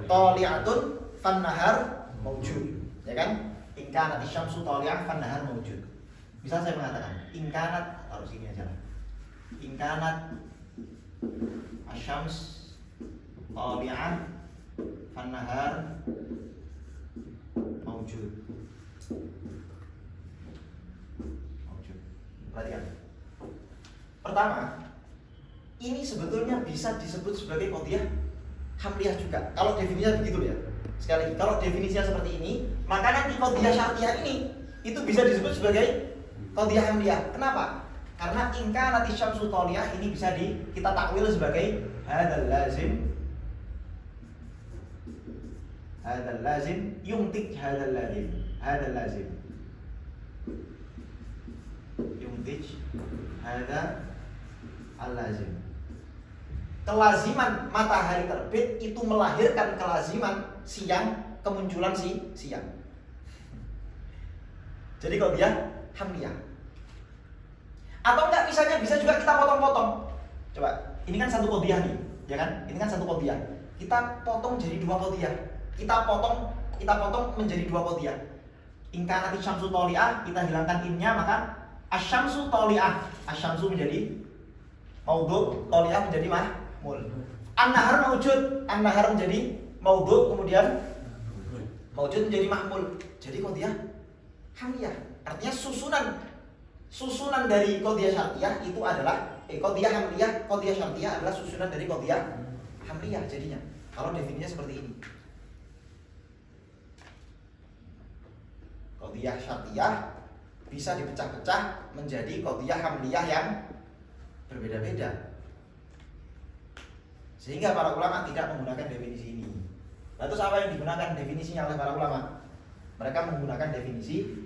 tali'atun fannahar mawjud. Ya kan? In kanatis syamsu tali'ah fannahar mawjud. Bisa saya mengatakan, in kanat, taruh sini aja lah. In kanat asyams tali'ah fannahar mawjud. Perhatikan. Pertama, ini sebetulnya bisa disebut sebagai qadiyah hamliyah juga. Kalau definisinya begitu ya. Sekali lagi, kalau definisinya seperti ini, maka nanti qadiyah syartiyah ini itu bisa disebut sebagai qadiyah hamliyah. Kenapa? Karena in kanati syamsu thaliyah ini bisa kita takwil sebagai hadzal lazim yumtik hadzal lazim yumtik hadzal lazim. Kelaziman matahari terbit itu melahirkan kelaziman siang, kemunculan siang. Jadi kalau dia hamliyah. Atau enggak, misalnya bisa juga kita potong-potong. Coba, ini kan satu qadiyah nih, ya kan? Ini kan satu qadiyah. Kita potong jadi dua qadiyah. Kita potong menjadi dua qadiyah. In kanati syamsu tali'ah, kita hilangkan innya, maka asyamsu tali'ah. Asyamsu menjadi maudhu', tali'ah menjadi mahmul. An-nahar mawjud, an-nahar menjadi maudhu', kemudian mawjud menjadi mahmul. Jadi qadiyah hamliyah. Artinya susunan susunan dari qadhiyah syartiyah itu adalah qadhiyah hamliyah, qadhiyah syartiyah adalah susunan dari qadhiyah hamliyah jadinya. Kalau definisinya seperti ini. Qadhiyah syartiyah bisa dipecah-pecah menjadi qadhiyah hamliyah yang berbeda-beda. Sehingga para ulama tidak menggunakan definisi ini. Lalu apa yang digunakan definisinya oleh para ulama? Mereka menggunakan definisi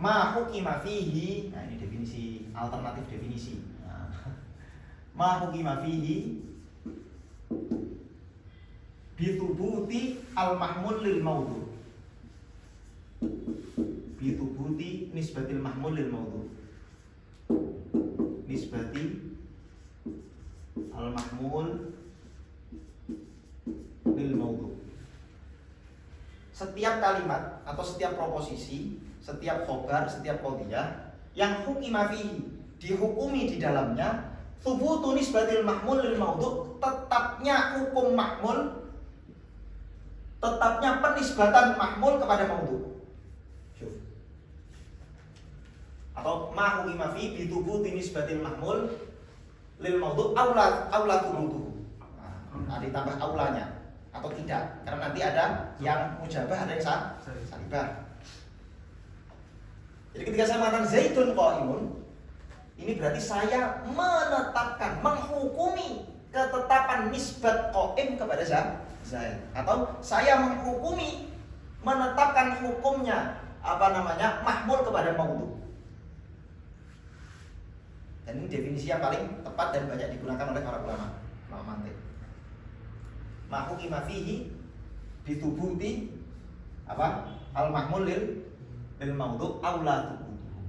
ma hukima fihi. Nah, ini definisi alternatif definisi. Nah, ma hukima fihi bitubuti al-mahmul lil mawdu. Bitubuti nisbatil mahmul lil mawdu. Nisbati al-mahmul lil mawdu. Setiap kalimat atau setiap proposisi, setiap khobar, setiap qadhiyah yang hukima fihi, dihukumi di dalamnya, thubutu nisbatil mahmul lil mawdu, tetapnya hukum mahmul, tetapnya penisbatan mahmul kepada mawdu. Atau ma hukima fihi bithubuti nisbatil mahmul lil mawdu aula thubutu. Nah, ditambah aulanya atau tidak, karena nanti ada yang mujabah, ada yang salibah. Jadi ketika saya mengatakan zaitun qaimun, ini berarti saya menetapkan, menghukumi ketetapan nisbat qaim kepada zaid, atau saya menghukumi, menetapkan hukumnya mahmul kepada mawdu. Dan ini definisi yang paling tepat dan banyak digunakan oleh para ulama mantiq. Ma hukima fihi bitubuti al-mahmul lil mawdu aula tubutuhu.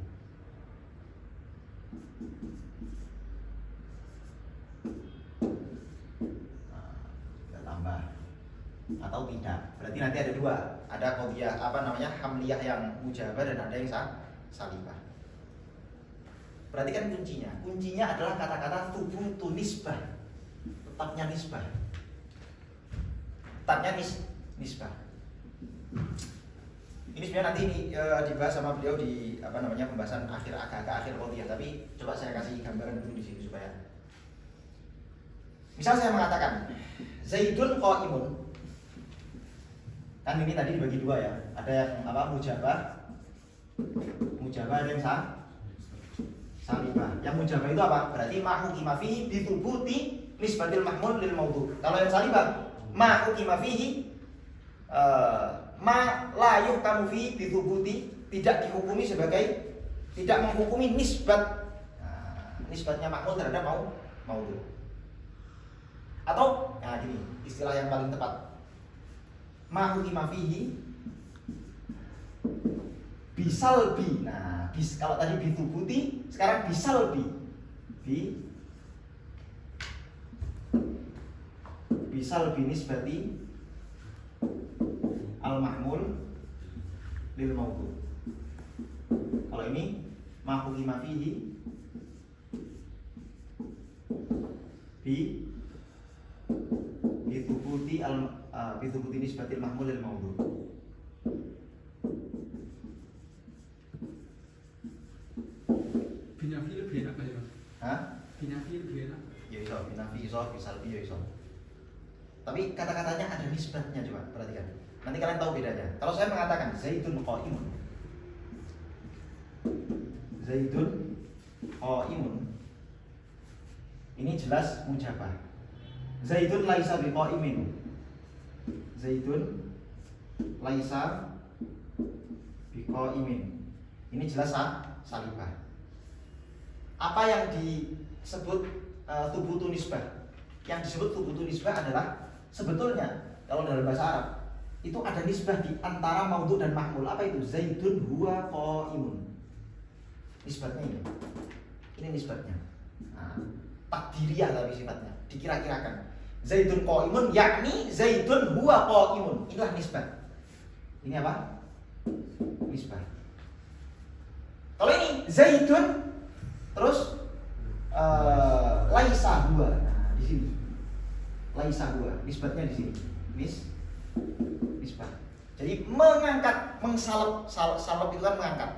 Kita tambah atau tidak. Berarti nanti ada dua, ada qadhiyah hamliyah yang mujabah dan ada yang salibah. Perhatikan kuncinya adalah kata-kata thubutu nisbah, tetapnya nisbah. Nisbah. Ini sebenarnya nanti dibahas sama beliau di pembahasan agak akhir qadhiyah, tapi coba saya kasih gambaran dulu di sini supaya. Misal saya mengatakan Zaidun qaimun. Kan ini tadi dibagi dua ya. Ada yang mujabah, ada yang salibah. Yang mujabah itu apa? Berarti ma hukima fihi bithubuti nisbatil mahmul lil mawdu. Kalau yang salibah ma hukima fihi ma la yuhkamu fihi bithubuti, tidak dihukumi sebagai, tidak menghukumi nisbat, nisbatnya mahmul terhadap mawdu. Atau gini istilah yang paling tepat, ma hukima fihi bisalbi. Nah, kalau tadi bithubuti, sekarang bisalbi. Bisalbi nisbati al-mahmul lil mawdu. Kalau ini ma hukima fihi bithubuti nisbati al-mahmul lil mawdu. Binafi lebih enak ya, Mas? Hah? Binafi lebih enak. Ya iso, binafi iso, bisalbi ya iso. Tapi kata-katanya ada nisbatnya, coba perhatikan. Nanti kalian tahu bedanya. Kalau saya mengatakan Zaidun qaimun, ini jelas mujabah. Zaidun laisa biqaimin, Zaidun laisa biqaimin, ini jelas salibah. Apa yang disebut thubutu nisbah? Yang disebut thubutu nisbah adalah sebetulnya kalau dalam bahasa Arab itu ada nisbah di antara mawdu dan mahmul. Apa itu? Zaidun huwa qaimun. Nisbatnya ini. Ini nisbatnya. Nah, takdiriyah tapi sifatnya, dikira-kirakan. Zaidun qaimun yakni Zaidun huwa qaimun. Inilah nisbah. Ini apa? Nisbah. Kalau ini Zaidun terus laisa huwa. Nah, di sini. Laisa huwa, nisbatnya di sini. Nisbah. Jadi mengangkat, salep itu kan mengangkat.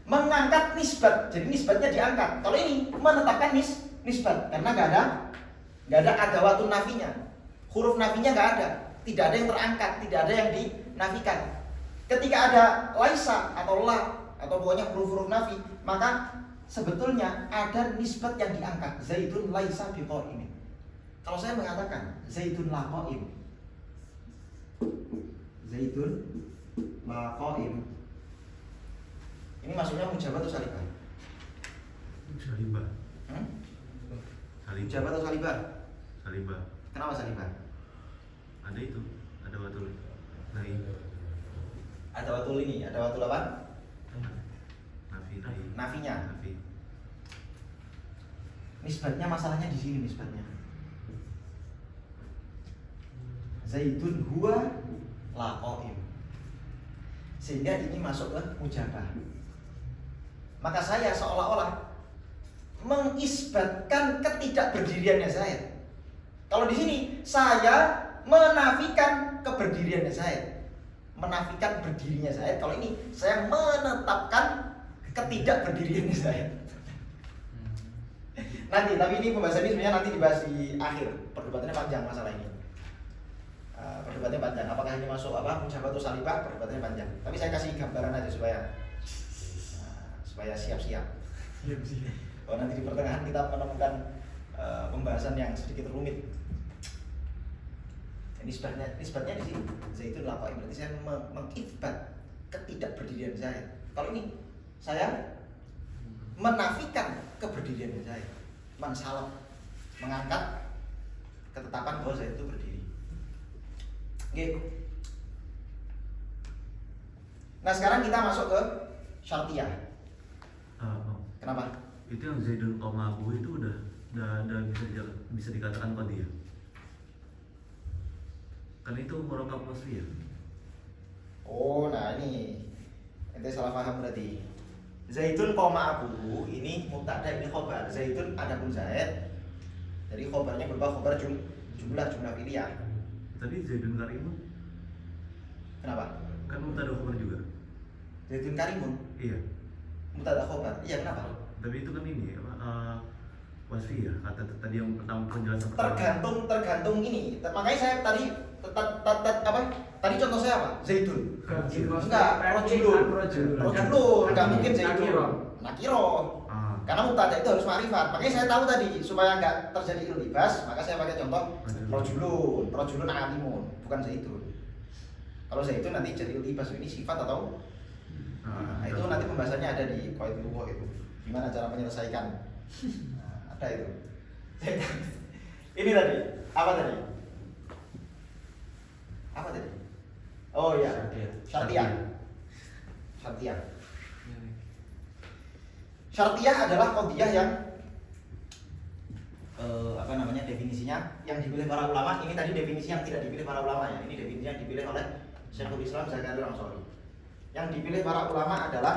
mengangkat nisbat. Jadi nisbatnya diangkat. Kalau ini menetapkan nisbat karena nggak ada adawatun nafinya. Huruf nafinya nggak ada. Tidak ada yang terangkat, tidak ada yang dinafikan. Ketika ada laisa atau la atau pokoknya huruf-huruf nafi, maka sebetulnya ada nisbat yang diangkat. Zaidun laisa biqa'imin. Kalau saya mengatakan Zaidun la qa'im, Zaidun la qa'im, ini maksudnya mujabah atau salibah? Salibah. Salibah. Mujabah atau salibah? Salibah. Kenapa salibah? Ada itu, ada watul. Nahi. Ada watul ini, ada watul apa? Nafi, nahi. Nafinya. Nafi. Nisbatnya masalahnya di sini nisbatnya. Zaidun huwa la qa'im. Sehingga ini masuk ke mujabah. Maka saya seolah-olah mengisbatkan ketidakberdiriannya Zaid. Kalau di sini saya menafikan keberdiriannya Zaid, menafikan berdirinya Zaid. Kalau ini saya menetapkan ketidakberdiriannya Zaid. Nanti, tapi ini pembahasan ini sebenarnya nanti dibahas di akhir. Perdebatannya panjang masalah ini. Perdebatannya panjang. Apakah ini masuk apa mujabah atau salibah? Perdebatannya panjang. Tapi saya kasih gambaran aja supaya siap-siap. Oh, nanti di pertengahan kita menemukan pembahasan yang sedikit rumit. Nisbatnya di sini. Zaidun la qa'im, berarti saya mengitsbat ketidakberdirian Zaid. Kalau ini saya menafikan keberdirian Zaid, mensalab, mengangkat ketetapan bahwa Zaid itu berdiri. Oke. Nah sekarang kita masuk ke syartiyah. Kenapa? Itu yang Zaidun koma Abu itu udah bisa dikatakan qadiyah. Karena itu murokab wasfiyah. Oh, nah ini ente salah paham berarti. Zaidun koma Abu ini mubtada, ini khobar. Zaidun adapun Zaid. Jadi khobarnya berupa khobar jumlah pilihan. Tadi Zaidun Karimun. Kenapa? Kan mubtada khobar juga. Zaidun Karimun. Iya. Mubtada khobar. Iya, kenapa? Tapi itu kan ini wasfiyah. Kata tadi yang pertama penjelasan pertama. Tergantung ini. Makanya saya tadi apa? Tadi contoh saya apa? Zaidun. Enggak, rojulun. Rojulun, enggak mungkin Zaidun. Nakiro. Karena mubtada itu harus ma'rifat. Makanya saya tahu tadi supaya enggak terjadi iltibas, maka saya pakai contoh rojulun. Rojulun alimun, bukan Zaidun. Kalau Zaidun nanti jadi iltibas, ini sifat atau nah, itu nanti pembahasannya ada di qaidul wudu' itu. Gimana cara menyelesaikan? Nah, ada itu. Ini tadi, apa tadi? Apa tadi? Oh iya, syartiyah. Syartiyah. Syartiyah adalah qadiyah yang apa namanya definisinya yang dipilih para ulama. Ini tadi definisi yang tidak dipilih para ulama ya. Ini definisi yang dipilih oleh Syekhul Islam Zakaria Al-Ansari. Yang dipilih para ulama adalah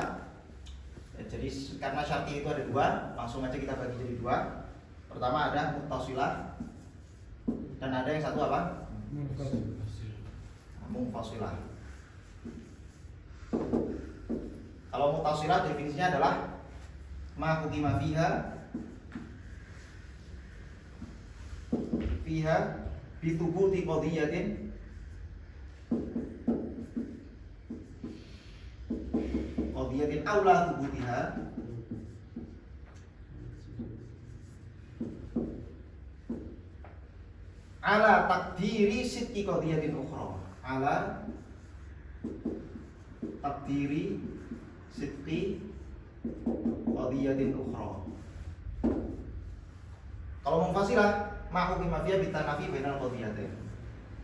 jadi karena syartiyah itu ada dua, langsung aja kita bagi jadi dua. Pertama ada muttasilah dan ada yang satu apa? Munfasilah. Kalau muttasilah definisinya adalah ma hukima fiha bi thubuti qadiyatin aula thubutiha ala takdiri sidqi qadiyatin ukhra. Ala takdiri sidqi qadiyatin ukhra. Kalau munfasilah ma hukima fiha bi tanafi bainal qadiyatain.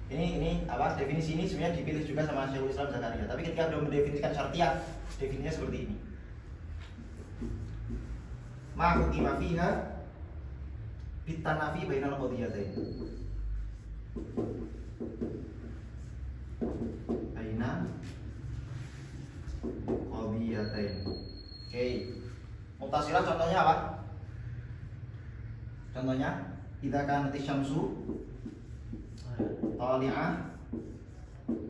Ini apa definisi ini sebenarnya dipilih juga sama Syekhul Islam Zakaria. Tapi ketika beliau mendefinisikan syartiyah, definisinya seperti ini. Ma hukima fiha bitanafi bainal qadiyatain. Baina qadiyatain. Oke. Muttasilah contohnya apa? Contohnya idza kanat syamsu tali'ah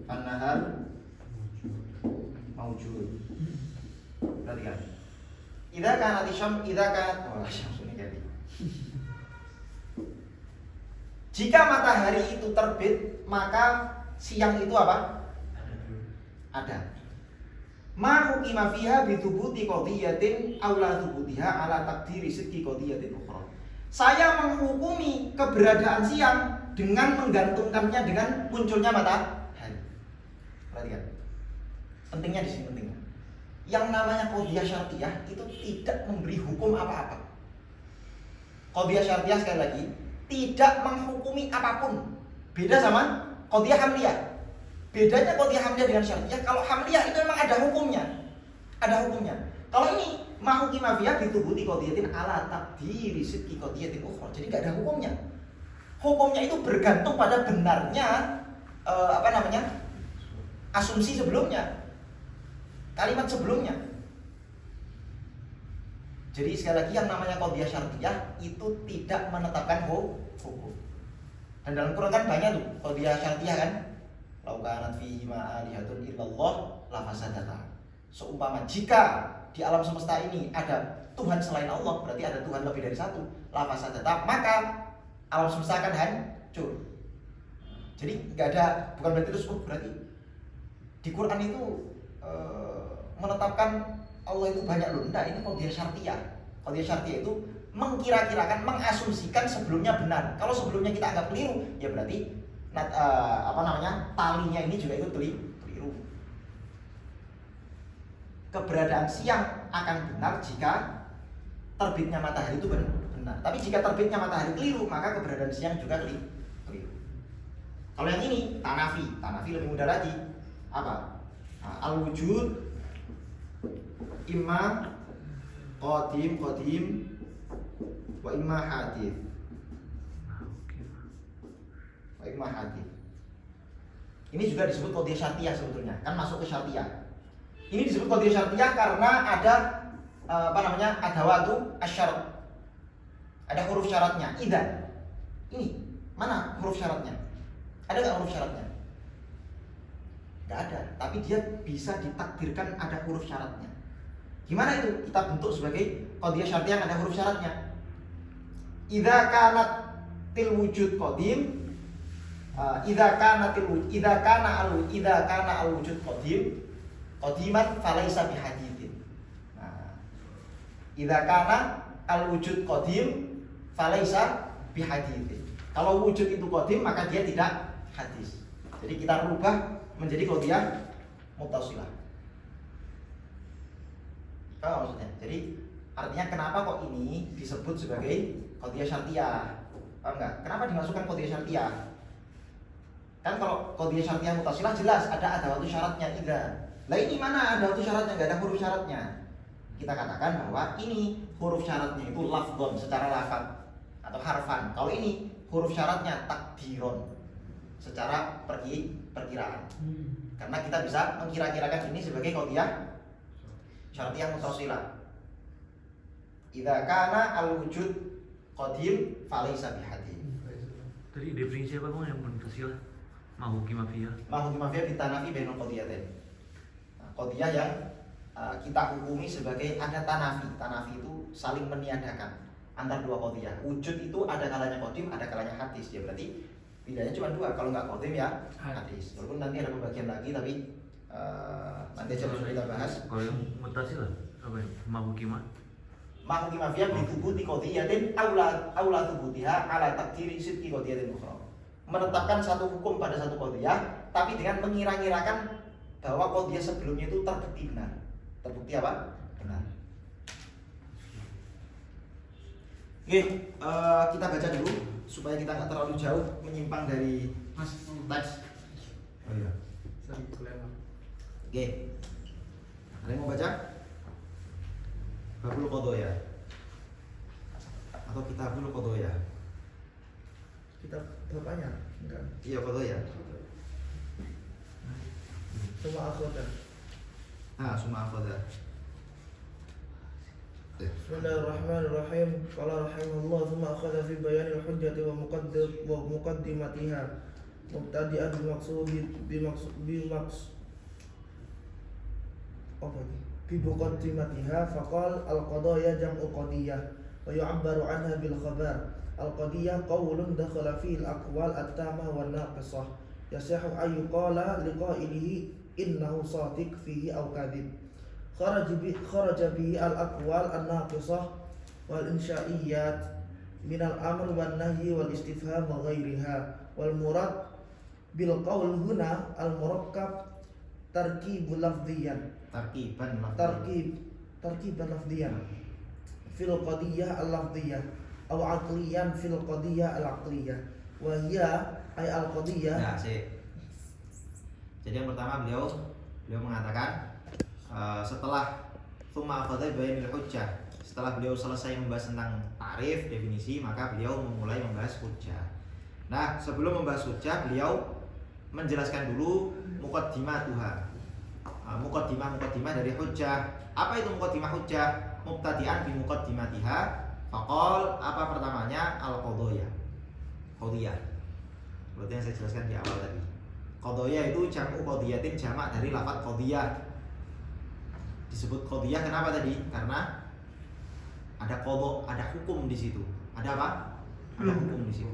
an-nahar maujud. Perhatikan. Idza kanat syamsu ini jadi. Jika matahari itu terbit, maka siang itu apa? Ada. Ma hukima fiha bi thubuti qadiyatin aw la thubutiha ala taqdiri sidqi qadiyatin ukhra. Saya menghukumi keberadaan siang dengan menggantungkannya dengan munculnya matahari. Perhatikan. Pentingnya di sini pentingnya. Yang namanya qadiyah syartiyah itu tidak memberi hukum apa-apa. Qadiyah syartiyah sekali lagi tidak menghukumi apapun. Beda sama qadiyah hamliyah. Bedanya qadiyah hamliyah dengan syartiyah, kalau hamliyah itu memang ada hukumnya. Ada hukumnya. Kalau ini mahukima fiha bi thubuti qadiyatin ala taqdiri sidqi qadiyatin ukhra. Jadi enggak ada hukumnya. Hukumnya itu bergantung pada benarnya asumsi sebelumnya. Kalimat sebelumnya. Jadi sekali lagi yang namanya qadiyah syartiyah itu tidak menetapkan hukum. Dan dalam Quran kan banyak tuh qadiyah syartiyah kan. Lau kanat fihi ma alihatun illallah la fasadata. Seumpama jika di alam semesta ini ada Tuhan selain Allah, berarti ada Tuhan lebih dari satu, la fasadata, maka alam semesta akan hancur. Jadi nggak ada, bukan berarti terus berarti di Quran itu menetapkan Allah itu banyak loh. Enggak, ini qadiyah syartiyah. Qadiyah syartiyah itu mengkira-kirakan, mengasumsikan sebelumnya benar. Kalau sebelumnya kita anggap keliru, ya berarti talinya ini juga ikut keliru. Keberadaan siang akan benar jika terbitnya matahari itu benar. Tapi jika terbitnya matahari keliru, maka keberadaan siang juga keliru. Kalau yang ini tanafi lebih mudah lagi. Apa? Al-wujud imma qadim wa imma hadith. Ini juga disebut qadiyah syartiyah sebetulnya, kan masuk ke syartiyah. Ini disebut qadiyah syartiyah karena ada adawatu asyarat. Ada huruf syaratnya, idza. Ini mana huruf syaratnya? Ada nggak huruf syaratnya? Nggak ada, tapi dia bisa ditakdirkan ada huruf syaratnya. Gimana itu? Kita bentuk sebagai qadiyah syartiyah yang ada huruf syaratnya. Idza kanat til wujud qadim, idza kana al wujud qadiman falaysa bihaditsin. Nah, idza kana al wujud qadim falaysa bihaditsin. Kalau wujud itu qadim maka dia tidak hadis. Jadi kita rubah menjadi qadiyah muttasilah. Apa maksudnya? Jadi artinya kenapa kok ini disebut sebagai qadiyah syartiyah? Paham enggak? Kenapa dimasukkan qadiyah syartiyah? Kan kalau qadiyah syartiyah muttasilah jelas ada waktu syaratnya idza. Lah ini mana ada waktu syaratnya? Enggak ada huruf syaratnya. Kita katakan bahwa ini huruf syaratnya itu lafdhon secara lafaz atau harfan. Kalau ini huruf syaratnya takdiron secara perkiraan. Karena kita bisa mengkira-kirakan ini sebagai qadiyah syartiyah muttasilah. Idza kana al-wujud qadim falaysa bihadith. Tadi definisi apa Bang yang muttasilah? Mahukima fiha bitanafi bainal qadiyatain. Qadiyah yang kita hukumi sebagai ada tanafi. Tanafi itu saling meniadakan antar dua qadiyah. Wujud itu ada kalanya qadim, ada kalanya hadis. Ya berarti bedanya cuma dua. Kalau nggak qadim ya hadis. Walaupun nanti ada pembagian lagi tapi nanti aja bisa kita bahas. Kalau yang muttasilah apa ya? Mahukima fiha bi thubuti qadiyatin aula thubutiha ala taqdiri sidqi qadiyatin ukhra. Menetapkan satu hukum pada satu qadiyah tapi dengan mengira-ngirakan bahwa qadiyah sebelumnya itu terbukti benar. Terbukti apa? Benar. Oke, kita baca dulu supaya kita nggak terlalu jauh menyimpang dari teks. Oh iya. Oke. Ada yang mau baca? Babul qadaya. Atau kitabul qadaya. Kita bapaknya enggak. Iya qadaya. Semua akhwata. Semua qadaya. Bismillahirrahmanirrahim. Qala rahimahullah thumma akhadha fi bayan al-hujjati wa muqaddimatiha mubtadi'an bil maqsud apa ini? بمقدمتها فقال القضايا جمع قضية ويعبر عنها بالخبر. القضية قول دخل فيه الأقوال التامة والناقصة يصح أن يقال لقائله إنه صادق فيه أو كاذب. خرج به الأقوال الناقصة والإنشائيات من الأمر والنهي والاستفهام وغيرها. والمراد بالقول هنا المركب تركيب لفظيا تركيبا لفظيا في القضية اللفظية أو عقليا في القضية العقلية وهي أي القضية. Nah, jadi yang pertama beliau mengatakan setelah tsumma akhadha bayanil hujjah, setelah beliau selesai membahas tentang tarif, definisi, maka beliau memulai membahas hujjah. Nah, sebelum membahas hujjah, beliau menjelaskan dulu muqaddimatuha. Muqaddimah dari hujjah. Apa itu muqaddimah hujjah? Mubtadi'an bi muqaddimatiha. Faqal, apa pertamanya? Al-qadaya. Qadiyah. Berarti yang saya jelaskan di awal tadi. Qadaya itu jam'u qadiyatin, jamak dari lafaz qadiyah. Disebut qadiyah kenapa tadi? Karena ada qadha, ada hukum di situ. Ada apa? Ada hukum di situ.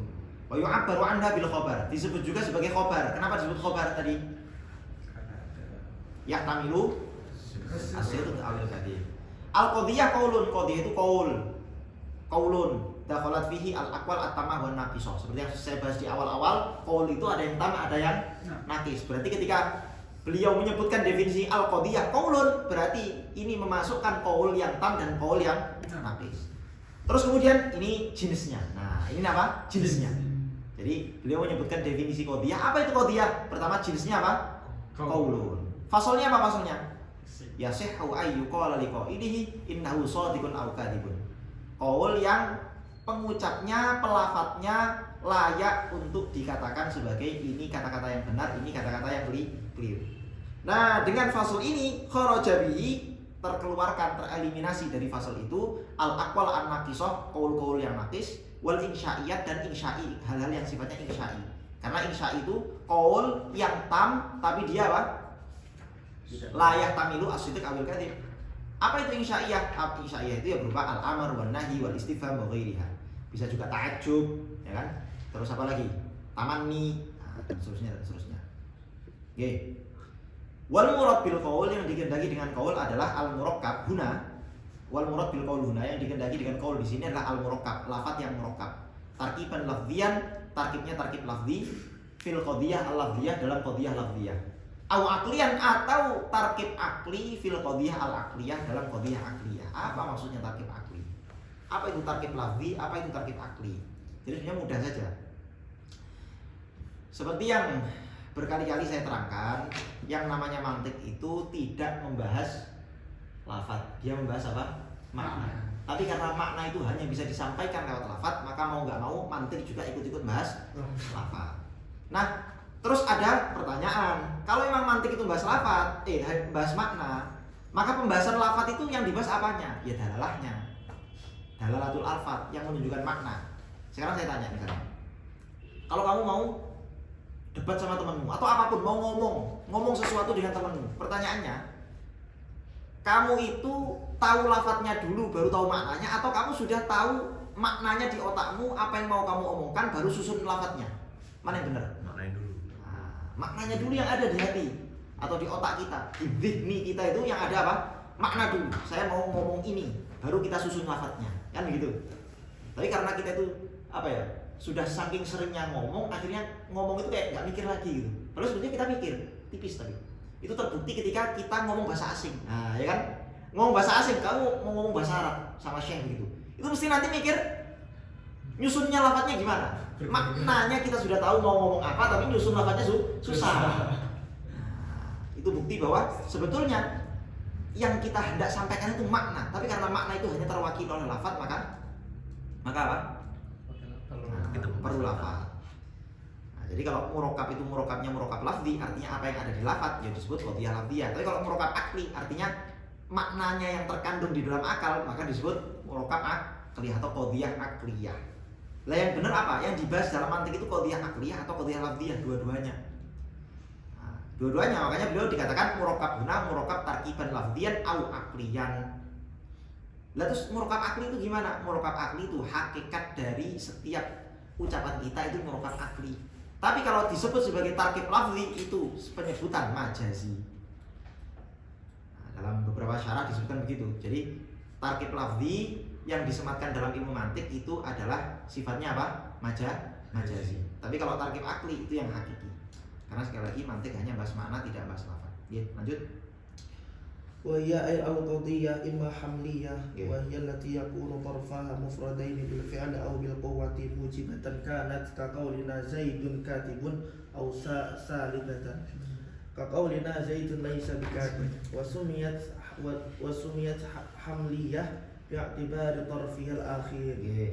Wa yu'abbaru anha bil khabar. Disebut juga sebagai khabar. Kenapa disebut khabar tadi? Yahtamilu as-sidq awil kadhib. Al-qadiyah qaulun, qadiyah itu qaulun dakhalat fihi al-aqwal at-tamah wan naqisah. Seperti yang saya bahas di awal-awal, qaul itu ada yang tam, ada yang naqis. Berarti ketika beliau menyebutkan definisi al-qadiyah qaulun, berarti ini memasukkan qaul yang tam dan qaul yang naqis. Terus kemudian ini jenisnya. Nah, ini apa? Jenisnya. Jadi beliau menyebutkan definisi qadiyah. Apa itu qadiyah? Pertama jenisnya apa? Qaulun. Fasalnya apa fasalnya? Yasihhu ayyuqala liqailihi innahu shadiqun aw kadhibun. Qaul yang pengucapnya, pelafatnya layak untuk dikatakan sebagai ini kata-kata yang benar, ini kata-kata yang keliru. Nah, dengan fasal ini kharaja bihi, terkeluarkan, tereliminasi dari fasal itu al-aqwal an-naqisah, qaul-qaul yang naqis, wal insya'iyat dan insyai, hal-hal yang sifatnya insyai. Karena insyai itu qaul yang tam tapi dia apa? Layak tamilu as-sidq awil kadhib. Apa itu insya'iyah? Insya'iyah itu ya berupa al-amr wan nahi wal istifham wa ghairiha. Bisa juga ta'ajjub, ya kan? Terus apa lagi? Tamanni, dan seterusnya. Oke. Wal murad bil qaul, yang dikehendaki dengan qaul adalah al-murakkab huna. Wal murad bil qaul huna, yang dikehendaki dengan qaul di sini adalah al-murakkab, lafaz yang murakkab. Tarkiban lafzian, tarkibnya tarkib lafzi, fil qadiyah al-lafziyah, dalam qadiyah lafziyah. Au aqliyan, atau tarkib akli fil qadiyah al-aqliyah, dalam qadiyah aqliyah. Apa maksudnya tarkib akli? Apa itu tarkib lafzi? Apa itu tarkib akli? Jadi sebenarnya mudah saja. Seperti yang berkali-kali saya terangkan, yang namanya mantik itu tidak membahas lafaz, dia membahas apa? Makna. Tapi karena makna itu hanya bisa disampaikan lewat lafaz, maka mau nggak mau mantik juga ikut-ikut bahas lafaz. Nah, terus ada pertanyaan, kalau memang mantik itu bahas lafaz, bahas makna, maka pembahasan lafaz itu yang dibahas apanya? Ya dalalahnya, dalalatul alfaz yang menunjukkan makna. Sekarang saya tanya misalnya, kalau kamu mau debat sama temanmu atau apapun, mau ngomong sesuatu dengan temanmu, pertanyaannya, kamu itu tahu lafadznya dulu baru tahu maknanya, atau kamu sudah tahu maknanya di otakmu, apa yang mau kamu omongkan baru susun lafadznya? Mana yang benar? Maknanya dulu. Maknanya dulu yang ada di hati atau di otak kita, di dhihni kita itu yang ada apa? Makna dulu. Saya mau ngomong ini, baru kita susun lafadznya, kan begitu. Tapi karena kita itu apa ya? Sudah saking seringnya ngomong, akhirnya ngomong itu kayak nggak mikir lagi gitu. Padahal sebenarnya kita mikir, tipis tadi. Itu terbukti ketika kita ngomong bahasa asing. Nah, ya kan? Ngomong bahasa asing, kamu mau ngomong bahasa Arab sama Syekh gitu. Itu mesti nanti mikir nyusunnya lafadznya gimana? Maknanya kita sudah tahu mau ngomong apa, tapi nyusun lafadznya susah. Nah, itu bukti bahwa sebetulnya yang kita hendak sampaikan itu makna, tapi karena makna itu hanya terwakili oleh lafadz, maka apa? Kita perlu lafadz. Nah, jadi kalau murakkab itu murakkabnya murakkab lafzi, artinya apa yang ada di lafadz ya disebut qadiyah lafziyah. Tapi kalau murakkab akli, artinya maknanya yang terkandung di dalam akal, maka disebut murakkab akli atau qadiyah akliyah. Lah yang benar apa? Yang dibahas dalam mantik itu qadiyah akliyah atau qadiyah lafziyah, dua-duanya. Nah, Dua-duanya, makanya beliau dikatakan murakkab huna murakkab tarkiban lafdhiyan au aqliyan. Lah terus murakkab akli itu gimana? Murakkab akli itu hakikat dari setiap ucapan kita itu murakkab akli. Tapi kalau disebut sebagai tarkib lafzi itu penyebutan majazi. Nah, dalam beberapa syarah disebutkan begitu. Jadi tarkib lafzi yang disematkan dalam ilmu mantik itu adalah sifatnya apa? Majazi. Tapi kalau tarkib akli itu yang hakiki. Karena sekali lagi mantik hanya bahas makna tidak bahas lafaz. Ya, lanjut. وهي أي القضية إما حملية Okay. وهي التي يكون طرفها مفردين بالفعل أو بالقوة موجبة كانت كقولنا زيد كاتب أو سالبة كقولنا زيد ليس بكاتب وسميت حملية باعتبار طرفها الأخير. Oke.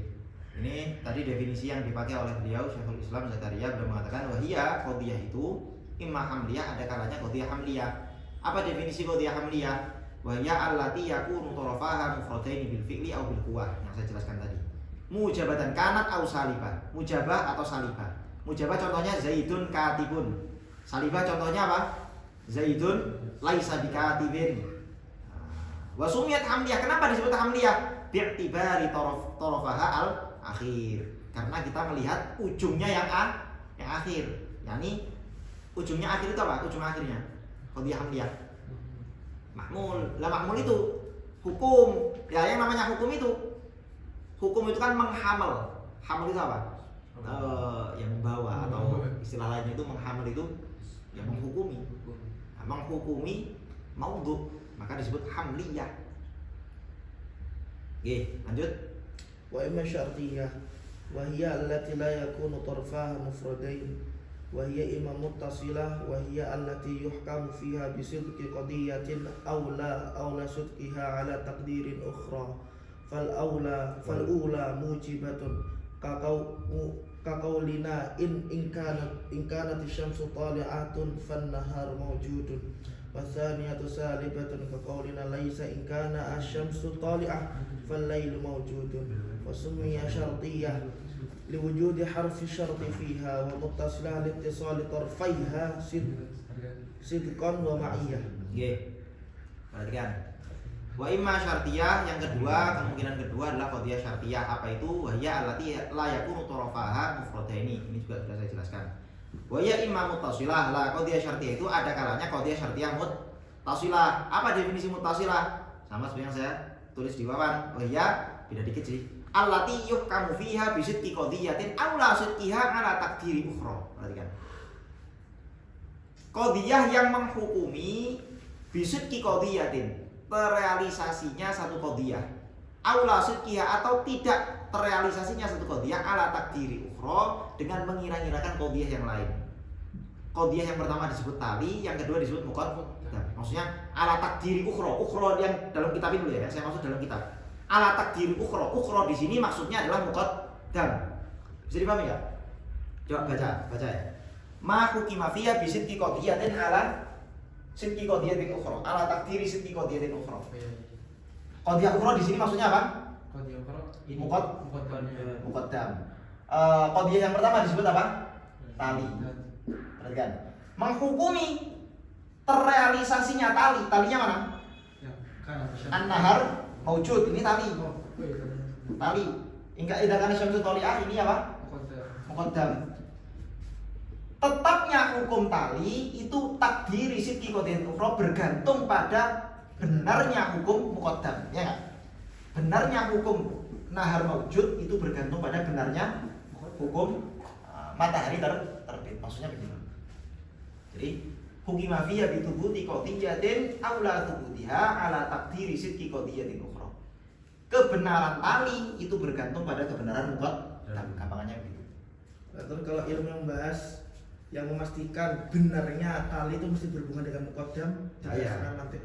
Ini tadi definisi yang dipakai oleh beliau Syekhul Islam Zakaria. Beliau mengatakan wahia qadhiyah itu imma hamliyah, ada kalanya qadhiyah hamliyah. Apa definisi qadhiyah hamliyah? Wahia allati yakunu tarafaha mufradaini bil fi'li aw bil quwwah, yang saya jelaskan tadi. Mujabatan kanat aw salibah, mujabah atau salibah. Mujabah contohnya Zaidun katibun. Salibah contohnya apa? Zaidun laisa bikatibin. Wa sumiyat hamliyah. Kenapa disebut hamliyah? Bi'tibari tarafaha al akhir. Karena kita melihat ujungnya yang akhir. Yani ujungnya akhir itu apa? Ujung akhirnya. Qadhiyah hamliyah. Mahmul. Lah mahmul itu hukum. Ya yang namanya hukum itu kan menghamal. Hamal itu apa? Yang membawa atau istilah lainnya itu menghamal itu yang menghukumi. Nah, menghukumi maudhu, maka disebut hamliyah. Oke, lanjut. وإما شرطية وهي التي لا يكون طرفاها مفردين وهي إما متصلة وهي التي يحكم فيها بصدق قضية أولى صدقها على تقدير أخرى فالأولى موجبة كقولنا إن كانت الشمس طالعة فالنهار موجود والثانية سالبة كقولنا ليس إن كان الشمس طالعة فالليل موجود وسمي شرطية لوجود حرف الشرط فيها ومتصلة لاتصال طرفيها صدقا ومعية. Oke. Perhatikan. Wa imma syartiyah, yang kedua, kemungkinan kedua adalah qadhiyah syartiyah. Apa itu? Wahya allati la yakunu tarafaha mufradaini. Ini juga sudah saya jelaskan. Wa ya imma muttasilah. Lah qadhiyah syartiyah itu ada kalanya qadhiyah syartiyah muttasilah. Apa definisi muttasilah? Sama seperti yang saya tulis di wawan. Oh iya, beda dikit sih. Allati yuhkamu fiha bi sidqi qadhiyatin aw la sidqiha ala taqdiri ukhra. Perhatikan. Qadhiyah yang menghukumi bi sidqi qadhiyatin, terrealisasinya satu qadhiyah. Aw la sidqiha, atau tidak terrealisasinya satu qadhiyah ala taqdiri ukhra, dengan mengira-ngirakan qadhiyah yang lain. Qadhiyah yang pertama disebut tali, yang kedua disebut muqaddam. Maksudnya ala taqdiri ukhra. Ukhra yang dalam kitab ini dulu ya, saya maksud dalam kitab. Ala taqdiri ukhra. Ukhra di sini maksudnya adalah muqaddam. Bisa dipahami ya? Coba baca ya. Ma hukima fiha bi sidqi qadhiyatin ala sidqi qadhiyatin ukhra. Ala taqdiri sidqi qadhiyatin ukhra. Qadhiyah ukhra di sini maksudnya apa? Muqaddam. Qadhiyah yang pertama disebut apa? Tali. Perhatikan. Menghukumi terrealisasinya tali. Talinya mana? An-nahar maujud. Ini tali. Tali. Idza kana syamsu thali'ah, ini apa? Muqaddam. Tetapnya hukum tali itu takdiri sidqi qadhiyatin ukhra bergantung pada benarnya hukum muqaddam, ya enggak? Benarnya hukum nahar maujud itu bergantung pada benarnya hukum matahari terbit. Maksudnya begini. Jadi hukima fiha bi thubuti qadhiyatin aw la thubutiha ala taqdiri sidqi qadhiyatin ukhra. Kebenaran tali itu bergantung pada kebenaran muqaddam. Gampangannya begitu. Terus kalau ilmu yang membahas yang memastikan benarnya tali itu mesti berhubungan dengan muqaddam, Iya. mantik.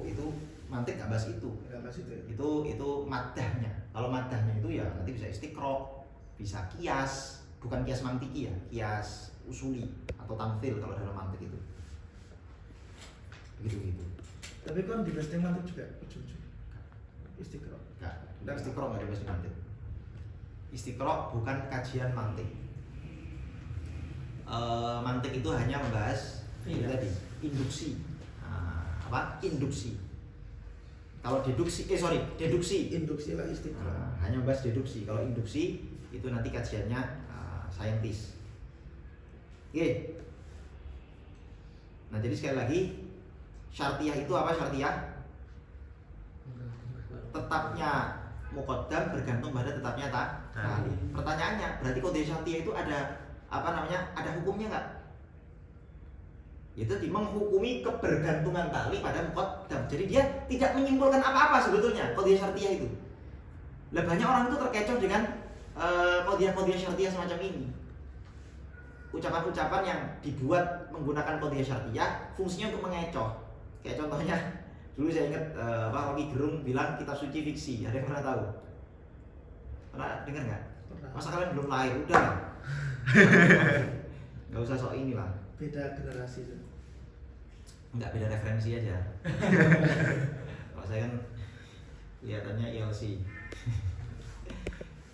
Itu mantik nggak bahas itu. Enggak bahas itu ya. Itu maddahnya. Kalau maddahnya itu ya nanti bisa istiqra, bisa kias, bukan kias mantiki ya, kias usuli atau tamthil kalau dalam mantik itu. Begitu. Tapi kan dibahas dengan mantik juga ujung-ujung. Istiqra. Enggak, istiqra nggak dibahas di mantik. Istiqra bukan kajian mantik. Mantik itu hanya membahas Itu tadi induksi. Apa? Induksi. Kalau deduksi, deduksi. Induksi lah istiqlal. Hanya membahas deduksi. Kalau induksi itu nanti kajiannya saintis. Oke. Nah jadi sekali lagi syartiyah itu apa syartiyah? Tetapnya muqaddam bergantung pada tetapnya tali. Pertanyaannya, berarti kode syartiyah itu ada apa namanya? Ada hukumnya nggak? Itu menghukumi kebergantungan tali pada muqaddam. Jadi dia tidak menyimpulkan apa-apa sebetulnya kode syartiyah itu. Lah banyak orang itu terkecoh dengan kode syartiyah semacam ini. Ucapan-ucapan yang dibuat menggunakan kode syartiyah fungsinya untuk mengecoh. Kayak contohnya dulu saya ingat Rocky Gerung bilang kitab suci fiksi. Ada yang pernah tahu? Pernah dengar nggak? Pernah. Masa kalian belum lahir? Udah lah. Nggak usah sok ini lah. Beda generasi itu. Nggak, beda referensi aja. Kalau saya kan kelihatannya ILC.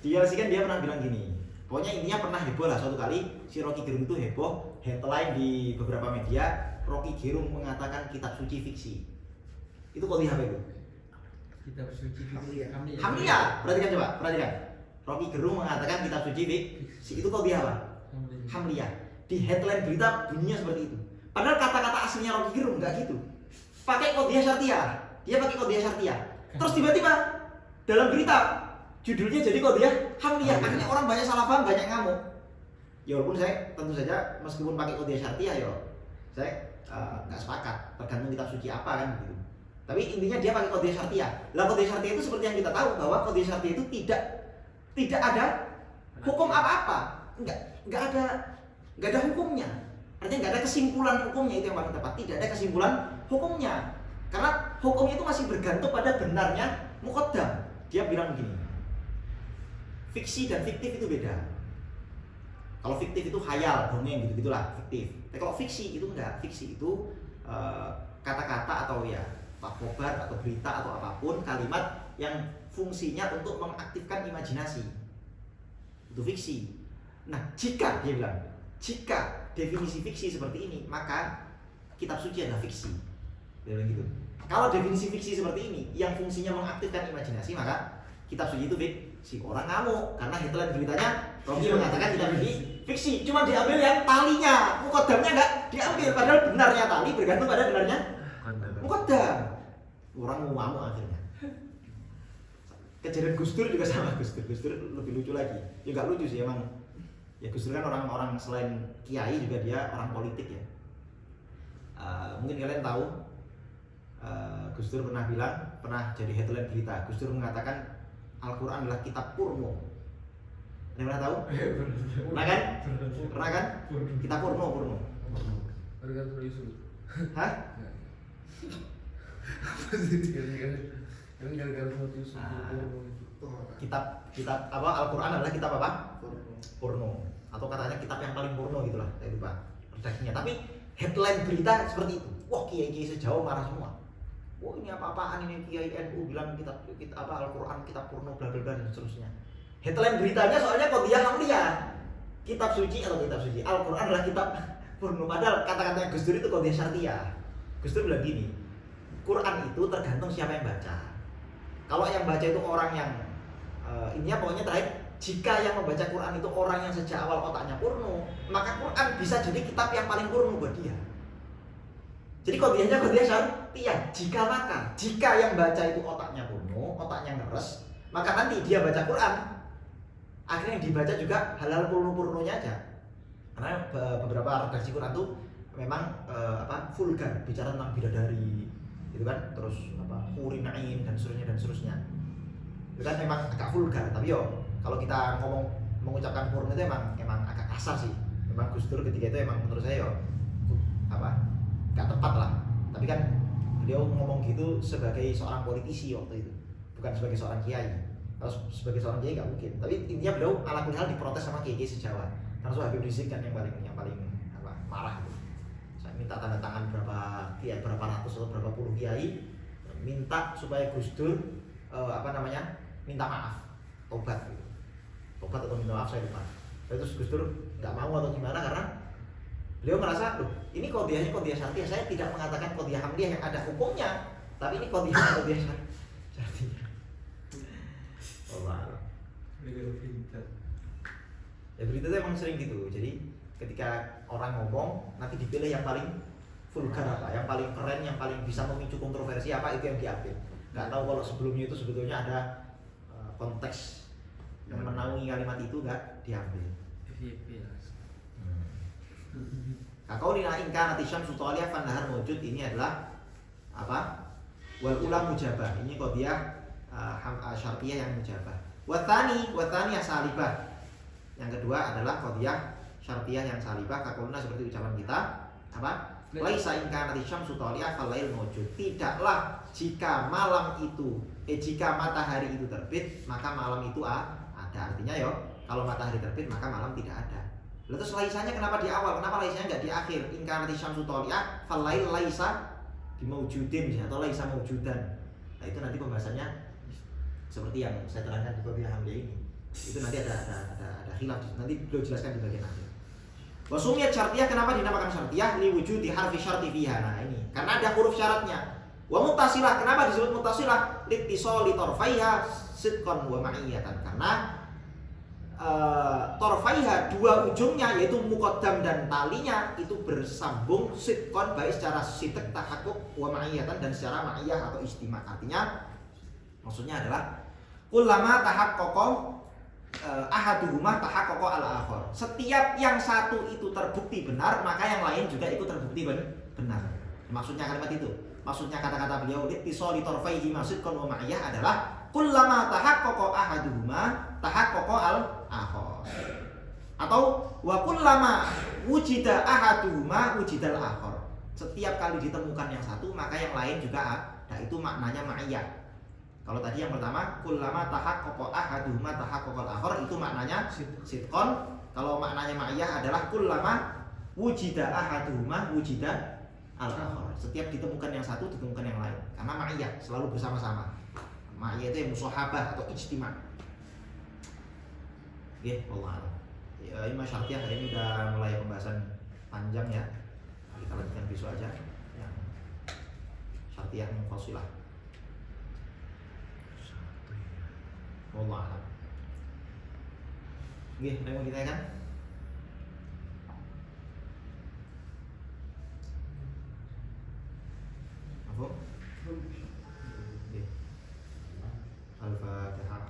Di ILC kan dia pernah bilang gini. Pokoknya intinya pernah heboh lah suatu kali si Rocky Gerung itu heboh, headline di beberapa media, Rocky Gerung mengatakan kitab suci fiksi. Itu kode apa itu? Kitab suci Hamliyah. Hamliyah. Perhatikan coba, perhatikan. Rocky Gerung mengatakan kitab suci fiksi. Itu kode apa? Hamliyah. Di headline berita bunyinya seperti itu. Padahal kata-kata aslinya Rocky Gerung nggak gitu. Pakai kode syartiyah. Dia pakai kode syartiyah. Terus tiba-tiba dalam berita judulnya jadi kode Hamliyah. Akhirnya orang banyak salah paham, banyak ngamuk. Ya walaupun saya tentu saja meskipun pakai kode syartiyah ya saya nggak sepakat. Tergantung kitab suci apa kan gitu. Tapi intinya dia pakai kode syartiyah. Lah kode syartiyah itu seperti yang kita tahu bahwa kode syartiyah itu tidak ada hukum apa-apa. Nggak ada hukumnya. Artinya nggak ada kesimpulan hukumnya, itu yang paling tepat. Tidak ada kesimpulan hukumnya. Karena hukumnya itu masih bergantung pada benarnya muqaddam. Dia bilang begini. Fiksi dan fiktif itu beda. Kalau fiktif itu khayal, dongeng gitu-gitulah, fiktif. Tapi kalau fiksi itu enggak. Fiksi itu kata-kata atau ya khobar atau berita atau apapun, kalimat yang fungsinya untuk mengaktifkan imajinasi. Itu fiksi. Nah, jika dia bilang, jika definisi fiksi seperti ini, maka kitab suci adalah fiksi. Dia bilang gitu. Kalau definisi fiksi seperti ini, yang fungsinya mengaktifkan imajinasi, maka kitab suci itu fiksi. Orang ngamuk karena headline beritanya Rocky mengatakan kitab suci fiksi. Cuma diambil yang talinya, muqaddamnya enggak diambil. Padahal benarnya tali bergantung pada benarnya muqaddam. Orang mau ngamuk akhirnya. Kejadian Gus Dur juga sama. Gus Dur lebih lucu lagi. Ya nggak lucu sih emang. Ya Gus Dur kan orang-orang selain kiai juga dia orang politik ya. Mungkin kalian tahu Gus Dur pernah jadi headline berita. Gus Dur mengatakan Al-Quran adalah kitab porno. Ada yang pernah tahu? Pernah kan? Pernah kan? Kitab porno. Gara-gara Yusuf. Hah? Kan gara-gara Yusuf. Kitab apa? Al-Quran adalah kitab apa? Porno. Atau katanya kitab yang paling porno gitulah. Saya lupa redaksinya. Tapi headline berita seperti itu. Wah, kiai-kiai sejauh marah semua. Wah, ini apa-apaan ini kiai NU bilang kitab apa Al-Quran kitab porno bla bla bla dan seterusnya. Headline beritanya soalnya qadhiyah hamliyah. Kitab suci atau kitab suci. Al-Quran adalah kitab porno. Padahal kata-kata Gus Dur itu qadhiyah syartiyah. Gus Dur bilang gini, Quran itu tergantung siapa yang baca. Kalau yang baca itu orang yang ininya pokoknya terakhir, jika yang membaca Quran itu orang yang sejak awal otaknya porno, maka Quran bisa jadi kitab yang paling porno buat dia. Jadi qadhiyahnya qadhiyah syartiyah. Jika yang baca itu otaknya porno, otaknya ngeres, maka nanti dia baca Quran, akhirnya yang dibaca juga hal-hal porno-pornonya aja. Karena beberapa redaksi Quran tuh memang vulgar, bicara tentang bidadari, gitu kan, terus hurin ain dan seterusnya. Itu kan memang agak vulgar, tapi yo kalau kita mengucapkan porno itu emang agak kasar sih. Memang Gus Dur ketika itu emang menurut saya yo gak tepat lah. Tapi kan beliau ngomong gitu sebagai seorang politisi waktu itu, bukan sebagai seorang kiai. Kalau sebagai seorang kiai gak mungkin. Tapi intinya beliau ala kulli hal diprotes sama kiai sejawat. Karena Habib Rizik kan yang paling marah gitu. Saya minta tanda tangan berapa ratus atau berapa puluh kiai minta supaya Gus Dur minta maaf, tobat gitu. Tobat atau minta maaf saya lupa. Terus Gus Dur nggak mau atau gimana karena beliau merasa Ini qadhiyahnya qadhiyah syartiyah. Saya tidak mengatakan qadhiyah hamliyah yang ada hukumnya, tapi ini qadhiyah syartiyah. Allah. Ya berita itu emang sering gitu. Jadi ketika orang ngomong nanti dipilih yang paling vulgar apa, yang paling keren, yang paling bisa memicu kontroversi apa, itu yang diambil. Nggak tahu kalau sebelumnya itu sebetulnya ada konteks yang menaungi kalimat itu, nggak diambil. Kau dina ingkar nanti syamsu thaliyah fan nahar mawjud, ini adalah apa? Wal ula mujabah. Ini qadhiyah syartiyah yang mujabah. Wa tsani yang salibah. Yang kedua adalah qadhiyah syartiyah yang salibah. Kakulna seperti ucapan kita apa? Laisa ingkar nanti syamsu thaliyah fal lail mawjud. Tidaklah jika malam itu jika matahari itu terbit, maka malam itu ada. Artinya kalau matahari terbit maka malam tidak ada. Lalu terus laisanya kenapa di awal? Kenapa laisanya enggak di akhir? Inkarnati syamsu thaliyah fal lail laisa bimaujudin atau laisa maujudan. Nah, itu nanti pembahasannya seperti yang saya terangkan di qadhiyah hamliyah ini. Itu nanti ada khilaf. Nanti beliau jelaskan di bagian akhir. Wasumiyat syartiyah, kenapa dinamakan syartiyah? Li wujudi harfi syarti fiha. Nah, ini karena ada huruf syaratnya. Wa muttasilah, kenapa disebut muttasilah? Littisali tarfaiha sidqan wa ma'iyatan. Karena torfaiha, dua ujungnya yaitu muqaddam dan talinya itu bersambung sidqan, baik secara sidq tahakkuk wa ma'iyatan dan secara ma'iyah atau istima. Artinya maksudnya adalah kullama tahaqqaqa ahaduhuma tahaqqaqa al-akhar. Setiap yang satu itu terbukti benar, maka yang lain juga ikut terbukti benar. Maksudnya kalimat itu. Maksudnya kata-kata beliau littisali tarfaihi sidqan wa ma'iyah adalah kullama tahaqqaqa ahaduhuma tahaqqaqa al-akhar. Atau wa kullama wujida ahaduhuma wujidal akhar. Setiap kali ditemukan yang satu, maka yang lain juga ada. Itu maknanya ma'iyah. Kalau tadi yang pertama kullama tahaqqaqa ahaduhuma tahaqqaqal akhar, itu maknanya sidqan. Kalau maknanya ma'iyah adalah kullama wujida ahaduhuma wujida al-akhar. Setiap ditemukan yang satu, ditemukan yang lain. Karena ma'iyah selalu bersama-sama. Ma'iyah itu yang musahabah atau ijtima'. Oke, wallah. Imam Syartiyah hari ini udah mulai pembahasan panjang ya. Kita lanjutkan besok aja yang Syartiyah munfasilah. Wallah. Oke, ada yang mau ditanyakan? Apa? Al-Fatihah.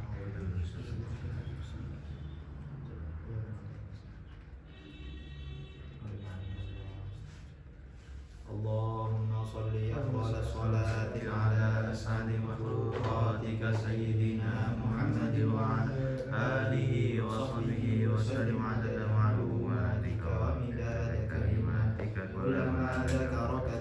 Allahumma sholli afdal salati ala as'adi makhluqatika sayyidina Muhammadin wa ala alihi wa sahbihi wa sallim adada ma'lumatika wa midada kalimatika kullama dzakaraka